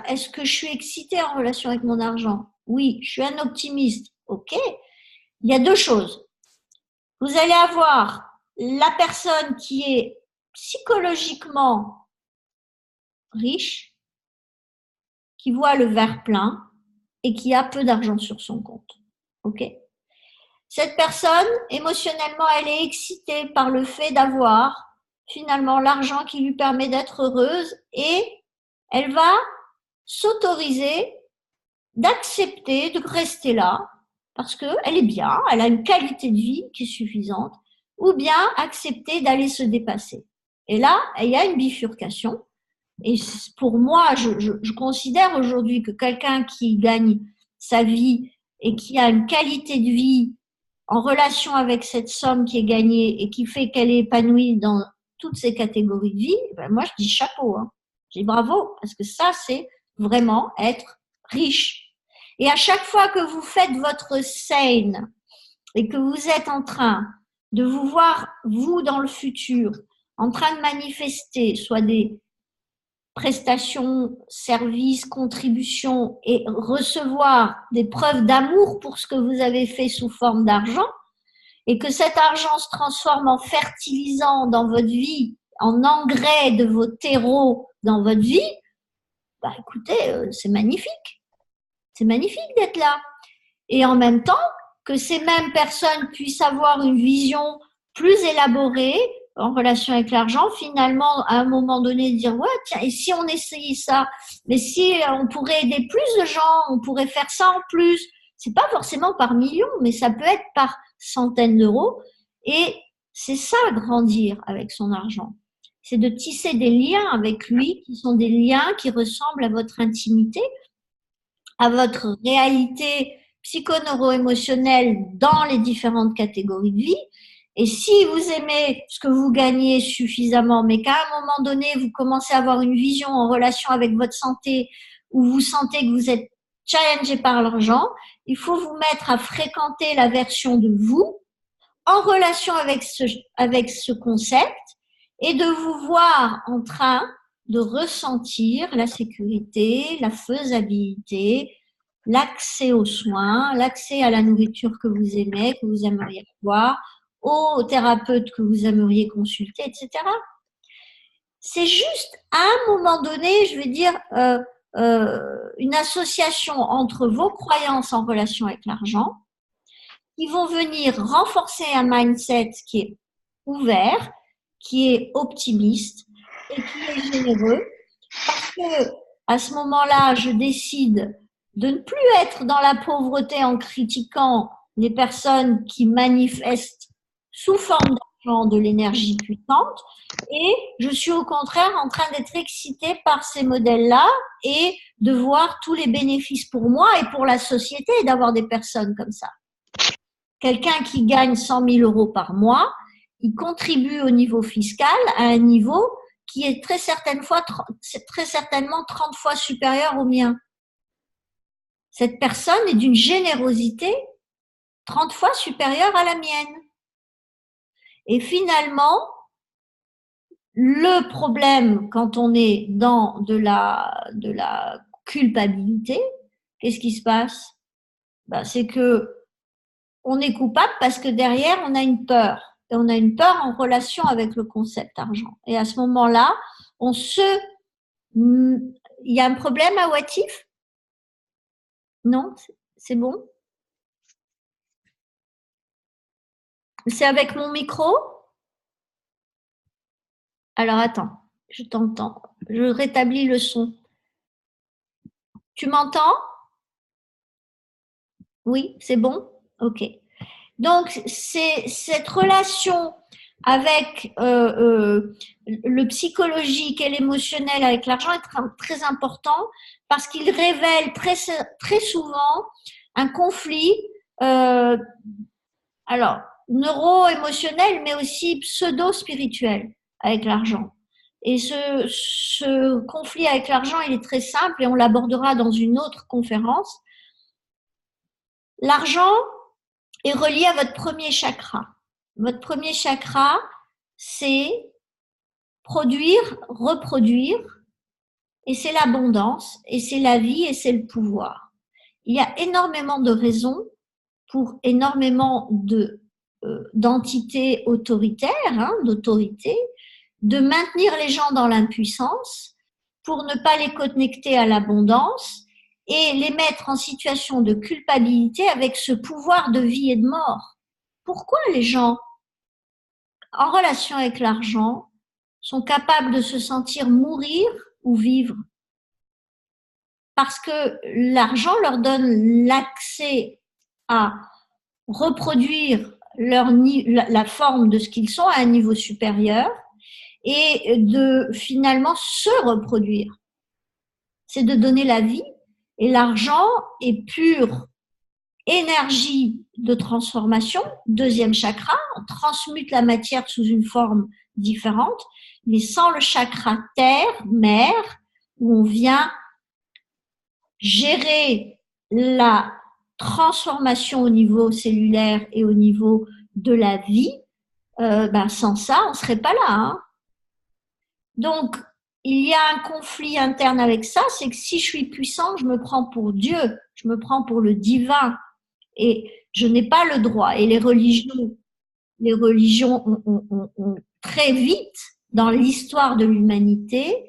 est-ce que je suis excitée en relation avec mon argent? Oui, je suis un optimiste. Ok. Il y a deux choses. Vous allez avoir la personne qui est psychologiquement riche, qui voit le verre plein et qui a peu d'argent sur son compte. Ok. Cette personne, émotionnellement, elle est excitée par le fait d'avoir finalement l'argent qui lui permet d'être heureuse et elle va s'autoriser d'accepter de rester là parce qu'elle est bien, elle a une qualité de vie qui est suffisante, ou bien accepter d'aller se dépasser. Et là, il y a une bifurcation. Et pour moi, je considère aujourd'hui que quelqu'un qui gagne sa vie et qui a une qualité de vie en relation avec cette somme qui est gagnée et qui fait qu'elle est épanouie dans toutes ces catégories de vie, moi je dis chapeau, hein. Je dis bravo, parce que ça c'est vraiment être riche. Et à chaque fois que vous faites votre scène et que vous êtes en train de vous voir, vous dans le futur, en train de manifester soit des prestations, services, contributions et recevoir des preuves d'amour pour ce que vous avez fait sous forme d'argent, et que cet argent se transforme en fertilisant dans votre vie, en engrais de vos terreaux dans votre vie, écoutez, c'est magnifique. C'est magnifique d'être là. Et en même temps, que ces mêmes personnes puissent avoir une vision plus élaborée en relation avec l'argent, finalement, à un moment donné, dire, ouais, tiens, et si on essayait ça? Mais si on pourrait aider plus de gens, on pourrait faire ça en plus. C'est pas forcément par millions, mais ça peut être par centaines d'euros. Et c'est ça, grandir avec son argent. C'est de tisser des liens avec lui qui sont des liens qui ressemblent à votre intimité, à votre réalité psychoneuro-émotionnelle dans les différentes catégories de vie. Et si vous aimez ce que vous gagnez suffisamment, mais qu'à un moment donné, vous commencez à avoir une vision en relation avec votre santé, où vous sentez que vous êtes challengé par l'argent, il faut vous mettre à fréquenter la version de vous en relation avec ce concept et de vous voir en train de ressentir la sécurité, la faisabilité, l'accès aux soins, l'accès à la nourriture que vous aimez, que vous aimeriez avoir, aux thérapeutes que vous aimeriez consulter, etc. C'est juste, à un moment donné, je veux dire, une association entre vos croyances en relation avec l'argent, qui vont venir renforcer un mindset qui est ouvert, qui est optimiste et qui est généreux, parce que à ce moment-là, je décide de ne plus être dans la pauvreté en critiquant les personnes qui manifestent sous forme d'argent de l'énergie puissante, et je suis au contraire en train d'être excitée par ces modèles-là et de voir tous les bénéfices pour moi et pour la société d'avoir des personnes comme ça. Quelqu'un qui gagne 100 000 euros par mois, il contribue au niveau fiscal à un niveau qui est très certainement 30 fois supérieur au mien. Cette personne est d'une générosité 30 fois supérieure à la mienne. Et finalement, le problème quand on est dans de la culpabilité, qu'est-ce qui se passe? Ben, c'est que on est coupable parce que derrière, on a une peur. Et on a une peur en relation avec le concept argent. Et à ce moment-là, il y a un problème à Watif? Non? C'est bon? C'est avec mon micro? Alors attends, je t'entends. Je rétablis le son. Tu m'entends? Oui, c'est bon? Ok. Donc, c'est cette relation avec le psychologique et l'émotionnel avec l'argent est très important parce qu'il révèle très souvent un conflit, euh, alors neuro-émotionnel, mais aussi pseudo-spirituel avec l'argent. Et ce conflit avec l'argent, il est très simple et on l'abordera dans une autre conférence. L'argent est relié à votre premier chakra. Votre premier chakra, c'est produire, reproduire, et c'est l'abondance, et c'est la vie, et c'est le pouvoir. Il y a énormément de raisons pour énormément d'entités autoritaires, d'autorités, de maintenir les gens dans l'impuissance pour ne pas les connecter à l'abondance et les mettre en situation de culpabilité avec ce pouvoir de vie et de mort. Pourquoi les gens en relation avec l'argent sont capables de se sentir mourir ou vivre? Parce que l'argent leur donne l'accès à reproduire la forme de ce qu'ils sont à un niveau supérieur et de finalement se reproduire. C'est de donner la vie et l'argent est pure énergie de transformation, deuxième chakra, on transmute la matière sous une forme différente, mais sans le chakra terre, mère, où on vient gérer la transformation au niveau cellulaire et au niveau de la vie, sans ça, on ne serait pas là. Hein. Donc, il y a un conflit interne avec ça, c'est que si je suis puissant, je me prends pour Dieu, je me prends pour le divin, et je n'ai pas le droit. Et les religions ont très vite, dans l'histoire de l'humanité,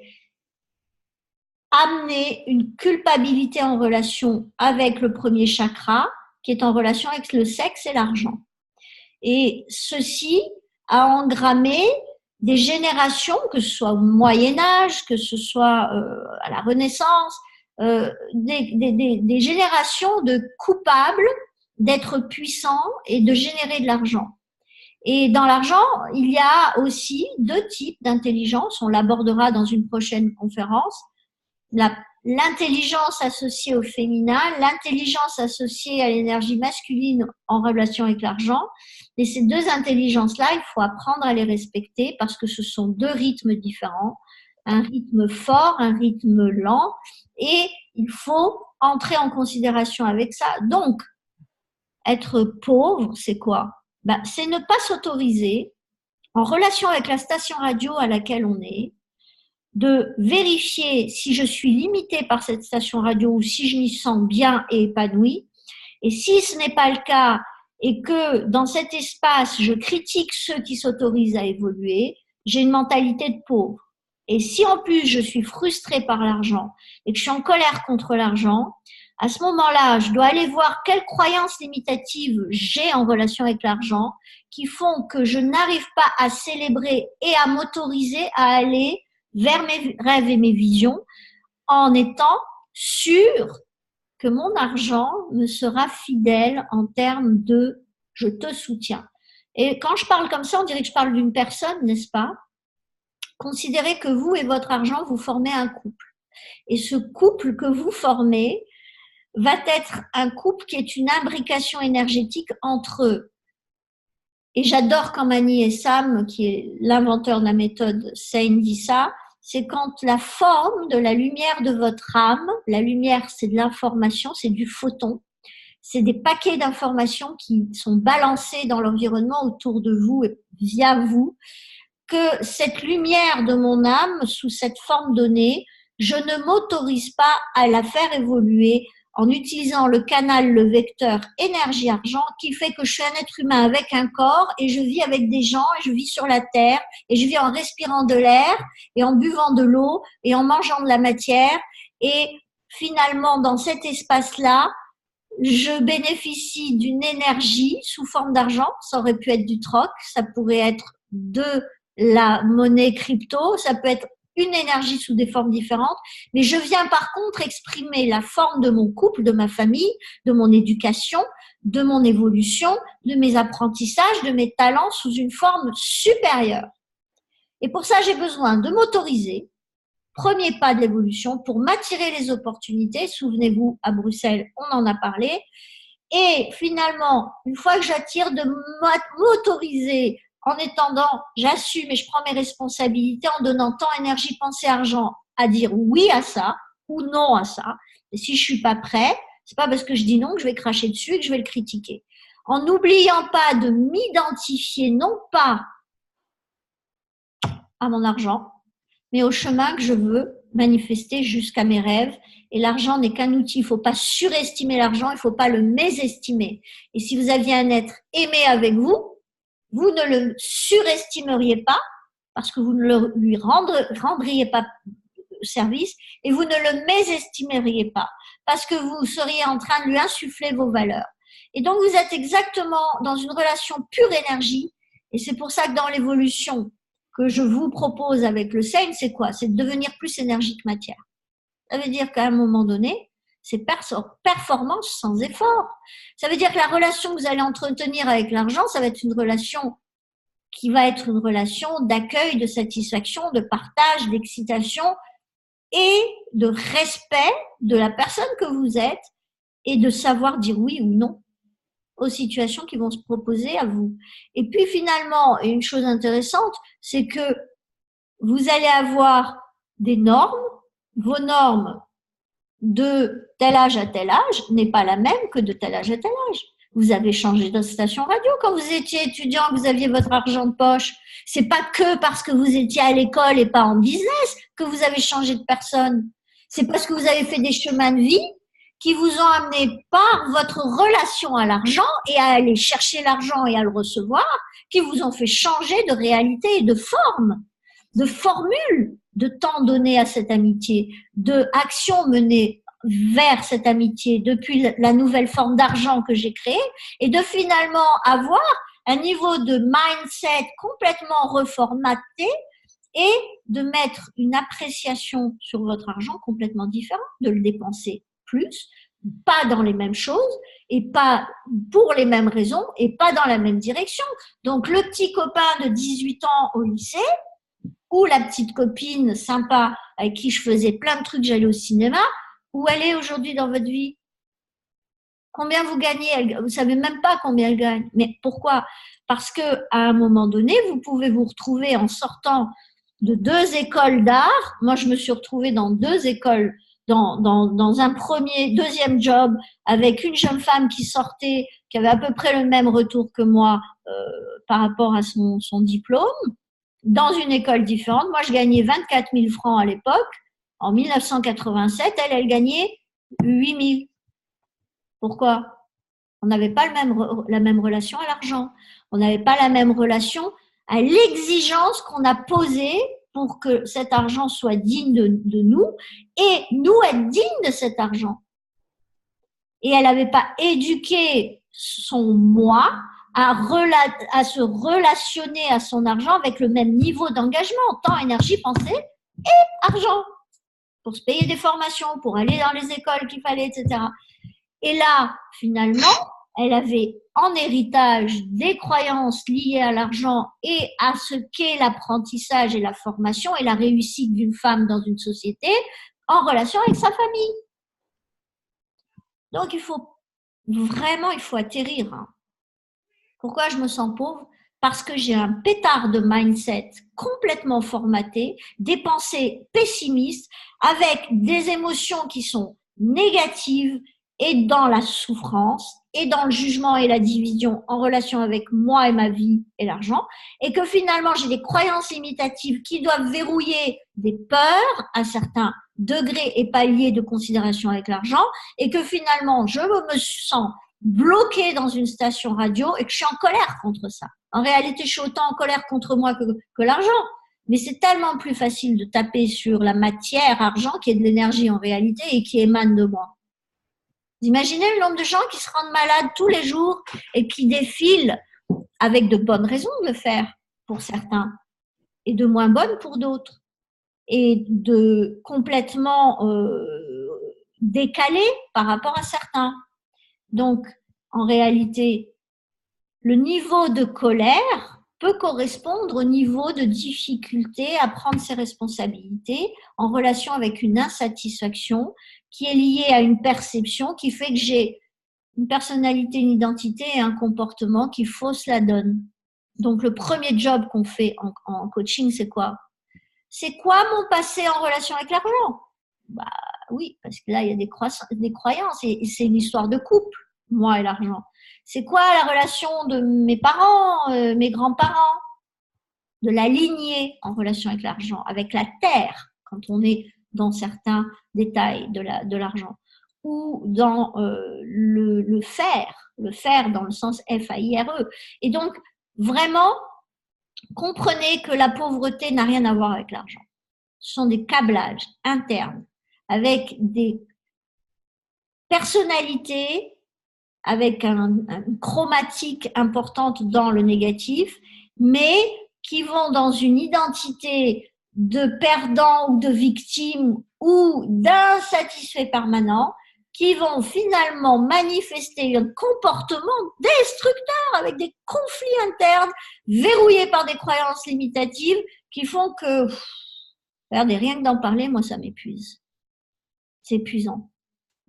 amené une culpabilité en relation avec le premier chakra, qui est en relation avec le sexe et l'argent. Et ceci a engrammé des générations, que ce soit au Moyen-Âge, que ce soit à la Renaissance, des générations de coupables d'être puissants et de générer de l'argent. Et dans l'argent, il y a aussi deux types d'intelligence, on l'abordera dans une prochaine conférence. L'intelligence associée au féminin, l'intelligence associée à l'énergie masculine en relation avec l'argent. Et ces deux intelligences-là, il faut apprendre à les respecter parce que ce sont deux rythmes différents, un rythme fort, un rythme lent, et il faut entrer en considération avec ça. Donc, être pauvre, c'est quoi? C'est ne pas s'autoriser, en relation avec la station radio à laquelle on est, de vérifier si je suis limitée par cette station radio ou si je m'y sens bien et épanouie. Et si ce n'est pas le cas et que dans cet espace, je critique ceux qui s'autorisent à évoluer, j'ai une mentalité de pauvre. Et si en plus je suis frustrée par l'argent et que je suis en colère contre l'argent, à ce moment-là, je dois aller voir quelles croyances limitatives j'ai en relation avec l'argent qui font que je n'arrive pas à célébrer et à m'autoriser à aller vers mes rêves et mes visions en étant sûre que mon argent me sera fidèle en termes de « je te soutiens ». Et quand je parle comme ça, on dirait que je parle d'une personne, n'est-ce pas? Considérez que vous et votre argent, vous formez un couple. Et ce couple que vous formez va être un couple qui est une imbrication énergétique entre et j'adore quand Mani et Sam, qui est l'inventeur de la méthode Sein, dit ça, c'est quand la forme de la lumière de votre âme, la lumière c'est de l'information, c'est du photon, c'est des paquets d'informations qui sont balancés dans l'environnement autour de vous et via vous, que cette lumière de mon âme, sous cette forme donnée, je ne m'autorise pas à la faire évoluer en utilisant le canal, le vecteur énergie-argent qui fait que je suis un être humain avec un corps et je vis avec des gens et je vis sur la terre et je vis en respirant de l'air et en buvant de l'eau et en mangeant de la matière et finalement dans cet espace-là, je bénéficie d'une énergie sous forme d'argent, ça aurait pu être du troc, ça pourrait être de la monnaie crypto, ça peut être une énergie sous des formes différentes, mais je viens par contre exprimer la forme de mon couple, de ma famille, de mon éducation, de mon évolution, de mes apprentissages, de mes talents sous une forme supérieure. Et pour ça, j'ai besoin de m'autoriser, premier pas de l'évolution, pour m'attirer les opportunités. Souvenez-vous, à Bruxelles, on en a parlé. Et finalement, une fois que j'attire, de m'autoriser en étendant, j'assume et je prends mes responsabilités en donnant temps, énergie, pensée, argent à dire oui à ça ou non à ça. Et si je suis pas prêt, c'est pas parce que je dis non que je vais cracher dessus et que je vais le critiquer. En n'oubliant pas de m'identifier non pas à mon argent, mais au chemin que je veux manifester jusqu'à mes rêves. Et l'argent n'est qu'un outil. Il ne faut pas surestimer l'argent, il ne faut pas le mésestimer. Et si vous aviez un être aimé avec vous, vous ne le surestimeriez pas parce que vous ne lui rendriez pas service et vous ne le mésestimeriez pas parce que vous seriez en train de lui insuffler vos valeurs. Et donc, vous êtes exactement dans une relation pure énergie. Et c'est pour ça que dans l'évolution que je vous propose avec le Sein, c'est quoi? C'est de devenir plus énergie que matière. Ça veut dire qu'à un moment donné, c'est performance sans effort. Ça veut dire que la relation que vous allez entretenir avec l'argent, ça va être une relation qui va être une relation d'accueil, de satisfaction, de partage, d'excitation et de respect de la personne que vous êtes et de savoir dire oui ou non aux situations qui vont se proposer à vous. Et puis finalement, et une chose intéressante, c'est que vous allez avoir des normes, vos normes de tel âge à tel âge n'est pas la même que de tel âge à tel âge. Vous avez changé de station radio quand vous étiez étudiant, que vous aviez votre argent de poche. C'est pas que parce que vous étiez à l'école et pas en business que vous avez changé de personne. C'est parce que vous avez fait des chemins de vie qui vous ont amené par votre relation à l'argent et à aller chercher l'argent et à le recevoir, qui vous ont fait changer de réalité et de forme, de formule, de temps donné à cette amitié, de action menée vers cette amitié depuis la nouvelle forme d'argent que j'ai créée et de finalement avoir un niveau de mindset complètement reformaté et de mettre une appréciation sur votre argent complètement différente, de le dépenser plus, pas dans les mêmes choses et pas pour les mêmes raisons et pas dans la même direction. Donc le petit copain de 18 ans au lycée ou la petite copine sympa avec qui je faisais plein de trucs, j'allais au cinéma, où elle est aujourd'hui dans votre vie? Combien vous gagnez? Vous savez même pas combien elle gagne. Mais pourquoi? Parce que à un moment donné, vous pouvez vous retrouver en sortant de 2 écoles d'art. Moi, je me suis retrouvée dans 2 écoles, dans un deuxième job avec une jeune femme qui sortait, qui avait à peu près le même retour que moi par rapport à son diplôme, dans une école différente. Moi, je gagnais 24 000 francs à l'époque, en 1987. Elle gagnait 8 000. Pourquoi? On n'avait pas la même relation à l'argent. On n'avait pas la même relation à l'exigence qu'on a posée pour que cet argent soit digne de nous et nous être dignes de cet argent. Et elle n'avait pas éduqué son moi à se relationner à son argent avec le même niveau d'engagement, temps, énergie, pensée et argent, pour se payer des formations, pour aller dans les écoles qu'il fallait, etc. Et là, finalement, elle avait en héritage des croyances liées à l'argent et à ce qu'est l'apprentissage et la formation et la réussite d'une femme dans une société en relation avec sa famille. Donc, il faut atterrir. Pourquoi je me sens pauvre? parce que j'ai un pétard de mindset complètement formaté, des pensées pessimistes, avec des émotions qui sont négatives et dans la souffrance et dans le jugement et la division en relation avec moi et ma vie et l'argent, et que finalement j'ai des croyances limitatives qui doivent verrouiller des peurs à certains degrés et paliers de considération avec l'argent, et que finalement je me sens bloquée dans une station radio et que je suis en colère contre ça. En réalité, je suis autant en colère contre moi que l'argent. Mais c'est tellement plus facile de taper sur la matière argent qui est de l'énergie en réalité et qui émane de moi. Vous imaginez le nombre de gens qui se rendent malades tous les jours et qui défilent avec de bonnes raisons de le faire pour certains et de moins bonnes pour d'autres et de complètement décalés par rapport à certains. Donc, en réalité, le niveau de colère peut correspondre au niveau de difficulté à prendre ses responsabilités en relation avec une insatisfaction qui est liée à une perception qui fait que j'ai une personnalité, une identité et un comportement qui fausse la donne. Donc, le premier job qu'on fait en coaching, c'est quoi? C'est quoi mon passé en relation avec l'argent? Bah oui, parce que là, il y a des croyances et c'est une histoire de couple, moi et l'argent. C'est quoi la relation de mes parents, mes grands-parents, de la lignée en relation avec l'argent, avec la terre, quand on est dans certains détails de l'argent, ou dans le faire dans le sens F-A-I-R-E. Et donc, vraiment, comprenez que la pauvreté n'a rien à voir avec l'argent. Ce sont des câblages internes avec des personnalités, avec une chromatique importante dans le négatif, mais qui vont dans une identité de perdant ou de victime ou d'insatisfait permanent, qui vont finalement manifester un comportement destructeur avec des conflits internes verrouillés par des croyances limitatives qui font que, regardez, rien que d'en parler, moi, ça m'épuise. C'est épuisant.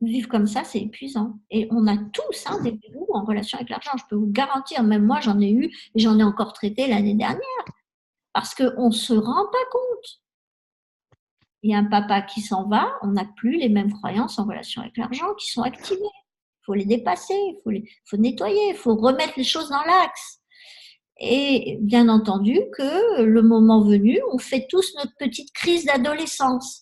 Vivre comme ça, c'est épuisant. Et on a tous des verrous en relation avec l'argent. Je peux vous garantir, même moi, j'en ai eu et j'en ai encore traité l'année dernière. Parce qu'on ne se rend pas compte. Il y a un papa qui s'en va, on n'a plus les mêmes croyances en relation avec l'argent qui sont activées. Il faut les dépasser, il faut nettoyer, il faut remettre les choses dans l'axe. Et bien entendu que le moment venu, on fait tous notre petite crise d'adolescence.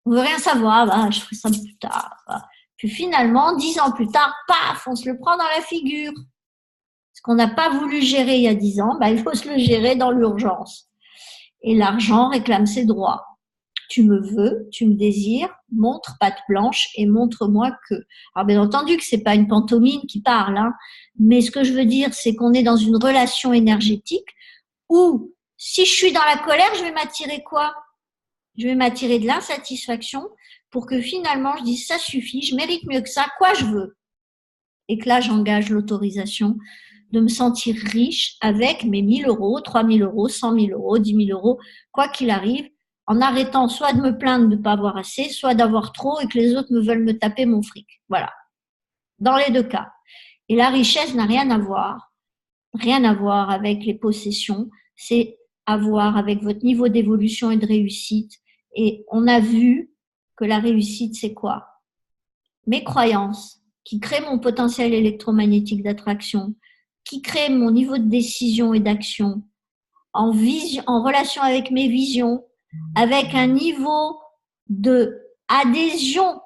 On veut rien savoir, bah, je ferai ça plus tard. Bah. Puis finalement, 10 ans plus tard, paf, on se le prend dans la figure. Ce qu'on n'a pas voulu gérer il y a 10 ans, bah, il faut se le gérer dans l'urgence. Et l'argent réclame ses droits. Tu me veux, tu me désires, montre patte blanche et montre-moi que. Alors bien entendu que c'est pas une pantomime qui parle, hein, mais ce que je veux dire, c'est qu'on est dans une relation énergétique où si je suis dans la colère, je vais m'attirer quoi? Je vais m'attirer de l'insatisfaction pour que finalement je dise ça suffit, je mérite mieux que ça, quoi je veux. Et que là, j'engage l'autorisation de me sentir riche avec mes 1000 euros, 3000 euros, 100 000 euros, 10 000 euros, quoi qu'il arrive, en arrêtant soit de me plaindre de ne pas avoir assez, soit d'avoir trop et que les autres me veulent me taper mon fric. Voilà. Dans les deux cas. Et la richesse n'a rien à voir avec les possessions, c'est à voir avec votre niveau d'évolution et de réussite. Et on a vu que la réussite, c'est quoi? Mes croyances qui créent mon potentiel électromagnétique d'attraction, qui créent mon niveau de décision et d'action, en relation avec mes visions, avec un niveau de adhésion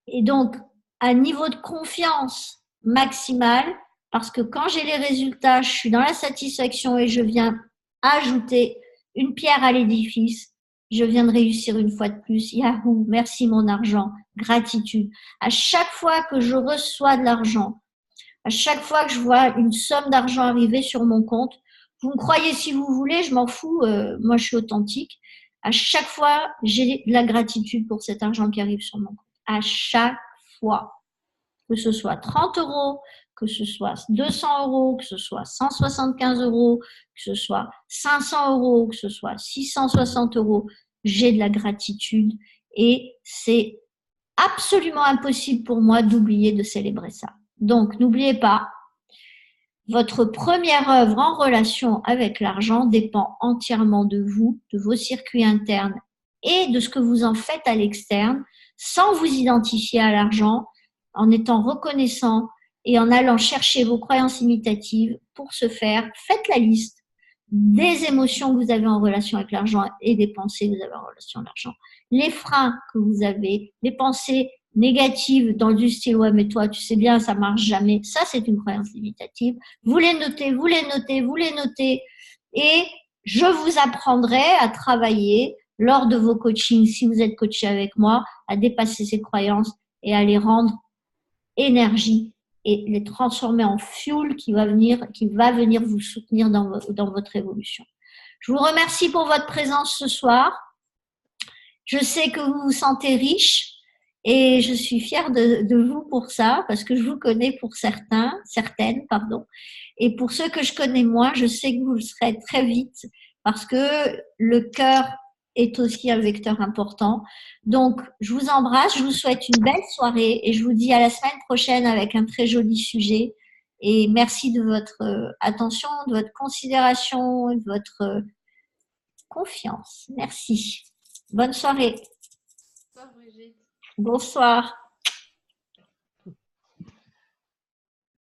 et donc un niveau de confiance maximal, parce que quand j'ai les résultats, je suis dans la satisfaction et je viens ajouter une pierre à l'édifice. Je viens de réussir une fois de plus. Yahoo, merci mon argent, gratitude. À chaque fois que je reçois de l'argent, à chaque fois que je vois une somme d'argent arriver sur mon compte, vous me croyez si vous voulez, je m'en fous, moi je suis authentique. À chaque fois, j'ai de la gratitude pour cet argent qui arrive sur mon compte. À chaque fois. Que ce soit 30 euros, que ce soit 200 euros, que ce soit 175 euros, que ce soit 500 euros, que ce soit 660 euros, j'ai de la gratitude et c'est absolument impossible pour moi d'oublier de célébrer ça. Donc, n'oubliez pas, votre première œuvre en relation avec l'argent dépend entièrement de vous, de vos circuits internes et de ce que vous en faites à l'externe, sans vous identifier à l'argent, en étant reconnaissant et en allant chercher vos croyances imitatives. Pour ce faire, faites la liste des émotions que vous avez en relation avec l'argent et des pensées que vous avez en relation avec l'argent, les freins que vous avez, les pensées négatives dans du style ouais mais toi tu sais bien ça marche jamais, ça c'est une croyance limitative. Vous les notez, vous les notez, vous les notez et je vous apprendrai à travailler lors de vos coachings, si vous êtes coaché avec moi, à dépasser ces croyances et à les rendre énergie et les transformer en fuel qui va venir vous soutenir dans votre évolution. Je vous remercie pour votre présence ce soir. Je sais que vous vous sentez riche et je suis fière de vous pour ça parce que je vous connais pour certaines, pardon. Et pour ceux que je connais moins, je sais que vous le serez très vite parce que le cœur est aussi un vecteur important. Donc, je vous embrasse, je vous souhaite une belle soirée et je vous dis à la semaine prochaine avec un très joli sujet. Et merci de votre attention, de votre considération, de votre confiance. Merci. Bonne soirée. Bonsoir Brigitte. Bonsoir.